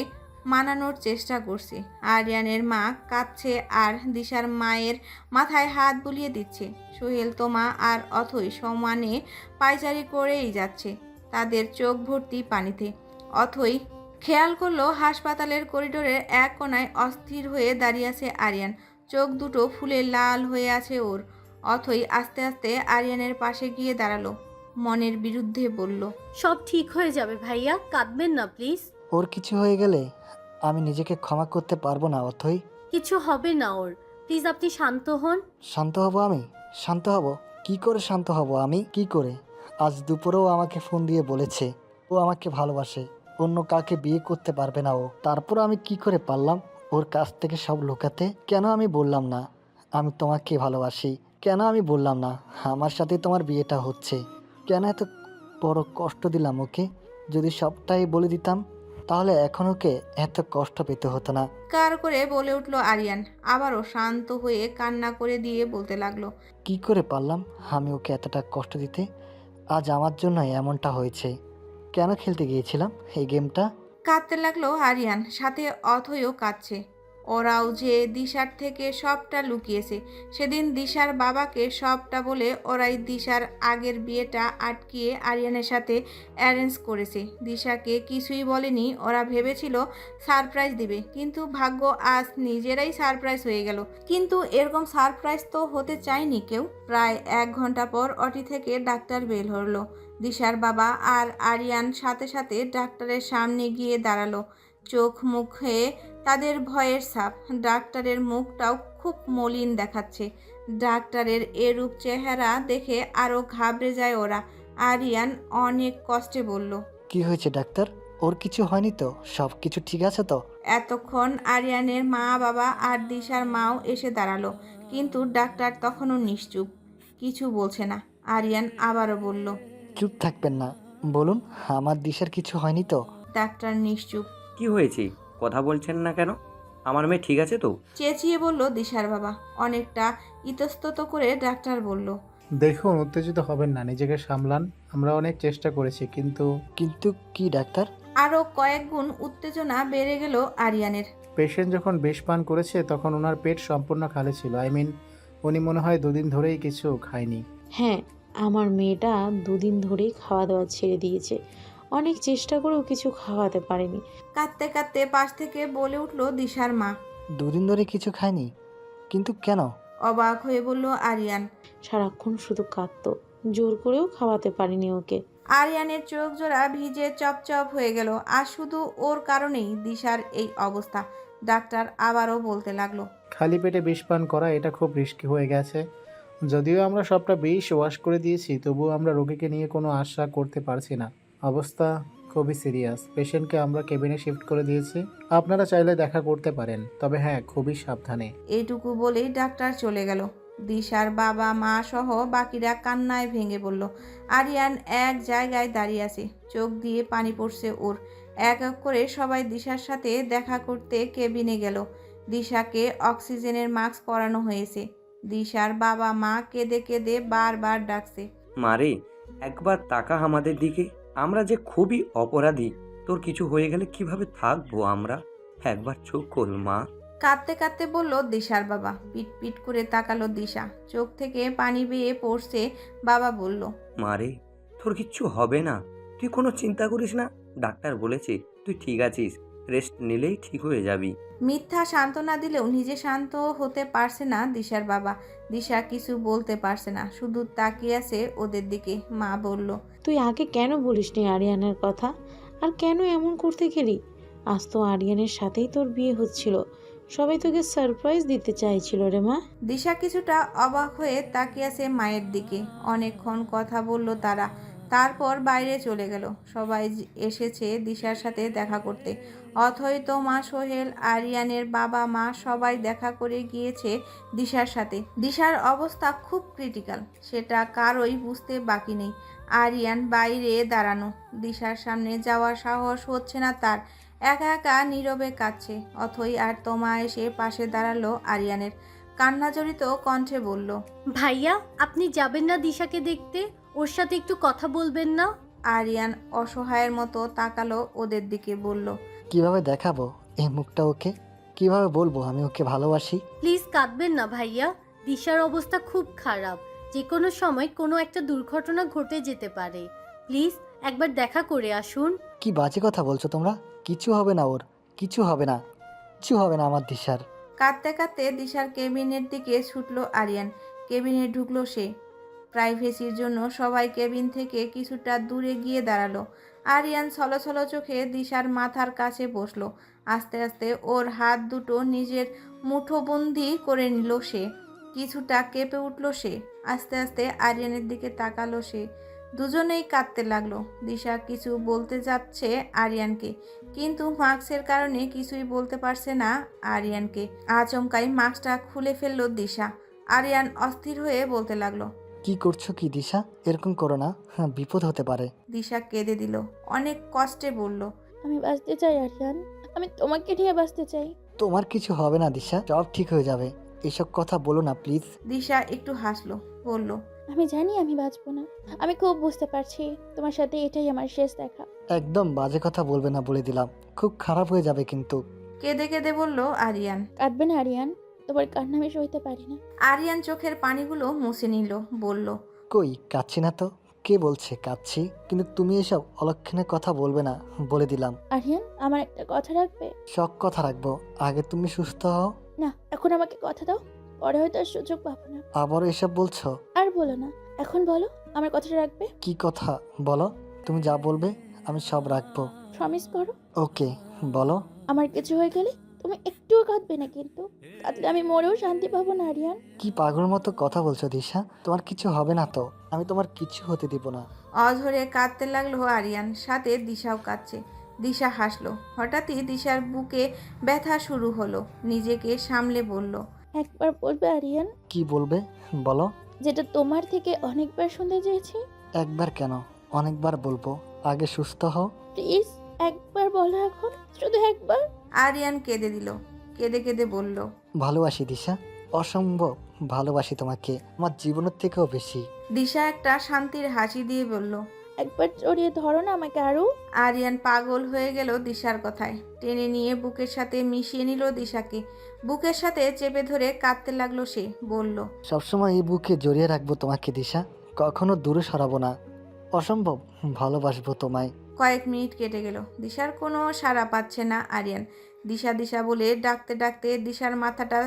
মানানোর চেষ্টা করছে। আরিয়ানের মা কাঁদছে আর দিশার মায়ের মাথায় হাত বুলিয়ে দিচ্ছে। সোহেল, তোমা আর অথই সমানে পায়চারি করেই যাচ্ছে, তাদের চোখ ভর্তি পানিতে। অথই খেয়াল করলো হাসপাতালের করিডোরের এক কোণায় অস্থির হয়ে দাঁড়িয়ে আছে আরিয়ান। চোখ দুটো ফুলে লাল হয়ে আছে ওর। অথই আস্তে আস্তে আরিয়ানের পাশে গিয়ে দাঁড়ালো, মনের বিরুদ্ধে বলল, সব ঠিক হয়ে যাবে ভাইয়া, কাঁদবেন না প্লিজ। ওর কিছু হয়ে গেলে আমি নিজেকে ক্ষমা করতে পারবো না অথই। কিছু হবে না ওর, প্লিজ আপনি শান্ত হন। শান্ত হব আমি? শান্ত হব? কি করে শান্ত হব আমি? কি করে? আজ দুপুরেও আমাকে ফোন দিয়ে বলেছে ও আমাকে ভালোবাসে, অন্য কাউকে বিয়ে করতে পারবে না ও। তারপর আমি কি করে পারলাম ওর কাছ থেকে সব লুকাতে? কেন আমি বললাম না আমি তোমাকে ভালোবাসি? কেন আমি বললাম না আমার সাথে তোমার বিয়েটা হচ্ছে? কেন এত বড় কষ্ট দিলাম ওকে? যদি সবটাই বলে দিতাম তাহলে এখন ওকে এত কষ্ট পেতে হতো না। কার করে বলে উঠল আরিয়ান। আবারও শান্ত হয়ে কান্না করে দিয়ে বলতে লাগলো, কি করে পারলাম আমি ওকে এতটা কষ্ট দিতে? আজ আমার জন্য এমনটা হয়েছে। কেন খেলতে গিয়েছিলাম এই গেমটা? কাঁদতে লাগলো আরিয়ান, সাথে অথইও কাঁদছে। ওরাও যে দিশার থেকে সবটা লুকিয়েছে। সেদিন দিশার বাবাকে সবটা বলে ওরাই দিশার আগের বিয়েটা আটকিয়ে আরিয়ানের সাথে অ্যারেঞ্জ করেছে। দিশাকে কিছুই বলেনি, ওরা ভেবেছিল সারপ্রাইজ দিবে, কিন্তু ভাগ্য আজ নিজেরাই সারপ্রাইজ হয়ে গেল। কিন্তু এরকম সারপ্রাইজ তো হতে চায়নি কেউ। প্রায় 1 ঘন্টা পর অটি থেকে ডাক্তার বের হলো। দিশার বাবা আর আরিয়ান সাথে সাথে ডাক্তারের সামনে গিয়ে দাঁড়ালো। চোখ মুখে তাদের ভয়ের ছাপ। ডাক্তারের মুখটাও খুব মলিন দেখাচ্ছে। ডাক্তারের এরূপ চেহারা দেখে আরও ঘাবড়ে যায় ওরা। আরিয়ান অনেক কষ্টে বলল, কি হয়েছে ডাক্তার? ওর কিছু হয়নি তো? সব কিছু ঠিক আছে তো? এতক্ষণ আরিয়ানের মা বাবা আর দিশার মাও এসে দাঁড়ালো, কিন্তু ডাক্তার তখনও নিশ্চুপ, কিছু বলছে না। আরিয়ান আবারও বলল, চুপ থাকবেন না, বলুন আমার দিশার কিছু হয়নি তো? ডাক্তার নিশ্চুপ। কি হয়েছে? কথা বলছেন না কেন? আমার মেয়ে ঠিক আছে তো? চেঁচিয়ে বলল দিশার বাবা। অনেকটা ইতস্তত করে ডাক্তার বলল, দেখুন, উত্তেজিত হবেন না, নিজেকে সামলান। আমরা অনেক চেষ্টা করেছি কিন্তু কিন্তু কি ডাক্তার? আরও কয়েক গুণ উত্তেজনা বেড়ে গেল আরিয়ানের। পেশেন্ট যখন বিষ পান করেছে তখন ওনার পেট সম্পূর্ণ খালি ছিল। উনি মনে হয় 2 দিন ধরেই কিছু খায়নি। হ্যাঁ, আমার মেয়েটা 2 দিন ধরেই খাওয়া দাওয়া ছেড়ে দিয়েছে। অনেক চেষ্টা করেও কিছু খাওয়াতে পারেনি। কাঁদতে কাঁদতে পাশ থেকে বলে উঠল দিশার মা। 2 দিন ধরে কিছু খায়নি? কিন্তু কেন? অবাক হয়ে বলল আরিয়ান। সারাক্ষণ শুধু কাঁদতো, জোর করেও খাওয়াতে পারিনি ওকে। আরিয়ানের চোখ জোড়া ভিজে চপচপ হয়ে গেল। আর শুধু ওর কারণেই দিশার এই অবস্থা। ডাক্তার আবারও বলতে লাগলো, খালি পেটে বিষ পান করা এটা খুব রিস্কি হয়ে গেছে। যদিও আমরা সবটা বিষ ওয়াশ করে দিয়েছি, তবুও আমরা রোগীকে নিয়ে কোনো আশা করতে পারছি না। অবস্থা খুবই সিরিয়াস। পেশেন্টকে আমরা কেবিনে শিফট করে দিয়েছি। আপনারা চাইলে দেখা করতে পারেন, তবে হ্যাঁ, খুবই সাবধানে। এইটুকু বলেই ডাক্তার চলে গেল। দিশার বাবা মা সহ বাকিরা কান্নায় ভেঙে পড়ল। আরিয়ান এক জায়গায় দাঁড়িয়ে আছে, চোখ দিয়ে পানি পড়ছে ওর। এক এক করে সবাই দিশার সাথে দেখা করতে কেবিনে গেল। দিশাকে অক্সিজেনের মাস্ক পরানো হয়েছে। দিশার বাবা মা কেঁদে কেঁদে বারবার ডাকছে, মারে, একবার তাকা আমাদের দিকে। আমরা যে খুবই অপরাধী। তোর কিছু হয়ে গেলে কিভাবে থাকবো আমরা? একবার চোখ খোল মা। কাঁদতে কাঁদতে বলল দিশার বাবা। পিট পিট করে তাকালো দিশা, চোখ থেকে পানি বেয়ে পড়ছে। বাবা বলল, মারে, তোর কিচ্ছু হবে না, তুই কোনো চিন্তা করিস না। ডাক্তার বলেছে তুই ঠিক আছিস, রেস্ট নিলেই ঠিক হয়ে যাবি। মিথ্যা সান্ত্বনা দিলেও নিজে শান্ত হতে পারছে না দিশার বাবা। দিশা কিছু বলতে পারছে না, শুধু তাকিয়ে আছে ওদের দিকে। মা বলল, তুই আগে কেন বলিসনি আরিয়ানের কথা? আর কেন এমন করতে গেলি? আজ তো আরিয়ানের সাথেই তোর বিয়ে হচ্ছিল, সবাই তোকে সারপ্রাইজ দিতে চাইছিল রে মা। দিশা কিছুটা অবাক হয়ে তাকিয়ে আছে মায়ের দিকে। অনেকক্ষণ কথা বলল তারা, তারপর বাইরে চলে গেল। সবাই এসেছে দিশার সাথে দেখা করতে। অথই, তোমা, সোহেল, আরিয়ানের বাবা মা সবাই দেখা করে গিয়েছে দিশার সাথে। দিশার অবস্থা খুব ক্রিটিক্যাল, সেটা কারোই বুঝতে বাকি নেই। আরিয়ান বাইরে দাঁড়ানো, দিশার সামনে যাওয়ার সাহস হচ্ছে না তার। একা একা নীরবে কাঁদছে। অথই আর তোমা এসে পাশে দাঁড়ালো আরিয়ানের। কান্নাজড়িত কণ্ঠে বলল, ভাইয়া, আপনি যাবেন না দিশাকে দেখতে? ওর সাথে একটু কথা বলবেন না? আরিয়ান অসহায়ের মতো তাকালো ওদের দিকে, বলল, কিভাবে দেখাবো এই মুখটা ওকে? কিভাবে বলবো আমি ওকে ভালোবাসি? প্লিজ কাঁদবেন না ভাইয়া। দিশার অবস্থা খুব খারাপ, যে কোনো সময় কোনো একটা দুর্ঘটনা ঘটে যেতে পারে। প্লিজ একবার দেখা করে আসুন। কি বাজে কথা বলছো তোমরা? কিছু হবে না ওর, কিছু হবে না, কিছু হবে না আমার দিশার। কাঁদতে কাঁদতে দিশার কেবিনের দিকে ছুটলো আরিয়ান। কেবিনে ঢুকলো সে। প্রাইভেসির জন্য সবাই কেবিন থেকে কিছুটা দূরে গিয়ে দাঁড়ালো। আরিয়ান ছলছল চোখে দিশার মাথার কাছে বসলো। আস্তে আস্তে ওর হাত দুটো নিজের মুঠোবন্দি করে নিল সে। কিছুটা কেঁপে উঠল সে। আস্তে আস্তে আরিয়ানের দিকে তাকালো সে। দুজনেই কাঁদতে লাগলো। দিশা কিছু বলতে যাচ্ছে আরিয়ানকে, কিন্তু মাস্কের কারণে কিছুই বলতে পারছে না আরিয়ানকে। আচমকাই মাস্কটা খুলে ফেললো দিশা। আরিয়ান অস্থির হয়ে বলতে লাগলো, কি করছো কি দিশা? এরকম করো না, হ্যাঁ বিপদ হতে পারে। দিশা কেঁদে দিল। অনেক কষ্টে বলল, আমি বাঁচতে চাই আরিয়ান, আমি তোমাকে নিয়ে বাঁচতে চাই। তোমার কিছু হবে না দিশা, সব ঠিক হয়ে যাবে। এসব কথা বলো না প্লিজ। দিশা একটু হাসলো, বলল, আমি জানি আমি বাঁচবো না, আমি খুব বুঝতে পারছি। তোমার সাথে এটাই আমার শেষ দেখা। একদম বাজে কথা বলবে না বলে দিলাম, খুব খারাপ হয়ে যাবে কিন্তু। কেঁদে কেঁদে বলল আরিয়ান। কাঁদবে না আরিয়ান, তোমার কান্না আমি সইতে পারি না। আরিয়ান চোখের পানিগুলো মুছে নিল, বলল, কই কাচ্ছি না তো। কে বলছে কাচ্ছি? কিন্তু তুমি এসব অলক্ষণের কথা বলবে না বলে দিলাম। আরিয়ান, আমার একটা কথা রাখবে? সব কথা রাখবো, আগে তুমি সুস্থ হও। না, এখন আমাকে কথা দাও, পরে হয়তো আর সুযোগ পাবো না। আবারও এসব বলছো? আর বলো না, এখন বলো আমার কথাটা রাখবে? কি কথা বলো, তুমি যা বলবে আমি সব রাখবো। প্রমিস করো। ওকে বলো। আমার কিছু হয়ে গেলে তুমি একটুও কাঁদবে না কিন্তু। কাঁদলে আমি মরেও শান্তি পাবো না আরিয়ান। কি পাগলের মতো কথা বলছো দিশা? তোমার কিছু হবে না তো, আমি তোমার কিছু হতে দিব না। অঝরে কাঁদতে লাগলো আরিয়ান, সাথে দিশাও কাঁদছে। দিশা হাসলো। হঠাৎই দিশার বুকে ব্যথা শুরু হলো। নিজেকে সামলে বলল, একবার বলবে আরিয়ান, কি বলবে বলো। যেটা তোমার থেকে অনেকবার শুনতে চেয়েছি। একবার কেন, অনেকবার বলবো, আগে সুস্থ হও। প্লিজ একবার বলো, এখন শুধু একবার। আরিয়ান কেঁদে দিল। কেঁদে কেঁদে বলল, ভালোবাসি দিশা, অসম্ভব ভালোবাসি তোমাকে, আমার জীবনের থেকেও বেশি। দিশা একটা শান্তির হাসি দিয়ে বলল, একবার জড়িয়ে ধরো না আমাকে আরো। আরিয়ান পাগল হয়ে গেল দিশার কথায়। টেনে নিয়ে বুকের সাথে মিশিয়ে নিল দিশাকে। বুকের সাথে চেপে ধরে কাঁদতে লাগলো সে। বলল, সবসময় এই বুকে জড়িয়ে রাখবো তোমাকে দিশা, কখনো দূরে সরাবো না। অসম্ভব ভালোবাসবো তোমায়। কয়েক মিনিট কেটে গেল। দিশার কোনো সাড়া পাচ্ছে না আরিয়ান। দিশা দিশা বলে ডাকতে ডাকতে দিশার মাথাটা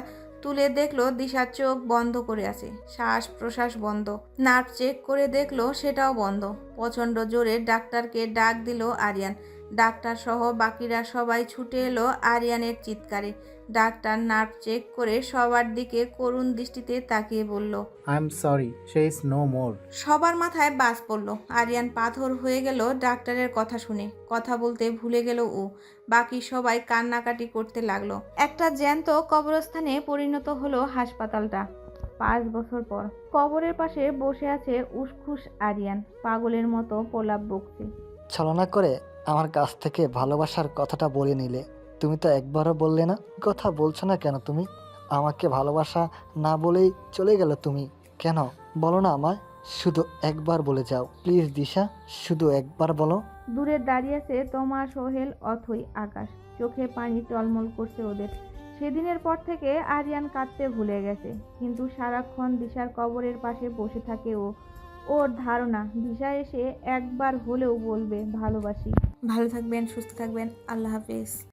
তুলে দেখলো দিশার চোখ বন্ধ করে আছে, শ্বাস প্রশ্বাস বন্ধ। নার্ভ চেক করে দেখলো সেটাও বন্ধ। প্রচণ্ড জোরে ডাক্তারকে ডাক দিল আরিয়ান। ডাক্তার সহ বাকিরা সবাই ছুটে এলো আরিয়ানের চিৎকারে। ডাক্তার নার্ভ চেক করে সবার দিকে করুণ দৃষ্টিতে তাকিয়ে বলল, I am sorry, she is no more. সবার মাথায় বাজ পড়ল। আরিয়ান পাথর হয়ে গেল ডাক্তারের কথা শুনে। কথা বলতে ভুলে গেল ও। বাকি সবাই কান্নাকাটি করতে লাগলো। একটা জ্যান্ত কবরস্থানে পরিণত হলো হাসপাতালটা। 5 বছর পর কবরের পাশে বসে আছে উসখুস আরিয়ান, পাগলের মতো প্রলাপ বকছে। ছলনা করে আমার কাছ থেকে ভালোবাসার কথাটা বলে নিলে, তুমি তো একবারও বললে না। কথা বলছো না কেন তুমি? আমাকে ভালোবাসা না বলেই চলে গেল তুমি কেন? বলো না আমায়, শুধু একবার বলে যাও প্লিজ দিশা, শুধু একবার বলো। দূরে দাঁড়িয়ে আছে তোমা, সোহেল, অথই, আকাশ। চোখে পানি টলমল করছে ওদের। সেদিনের পর থেকে আরিয়ান কাঁদতে ভুলে গেছে, কিন্তু সারাক্ষণ দিশার কবরের পাশে বসে থাকে ও। ওর ধারণা দিশা এসে একবার হলেও বলবে ভালোবাসি। ভালো থাকবেন, সুস্থ থাকবেন, আল্লাহ হাফেজ।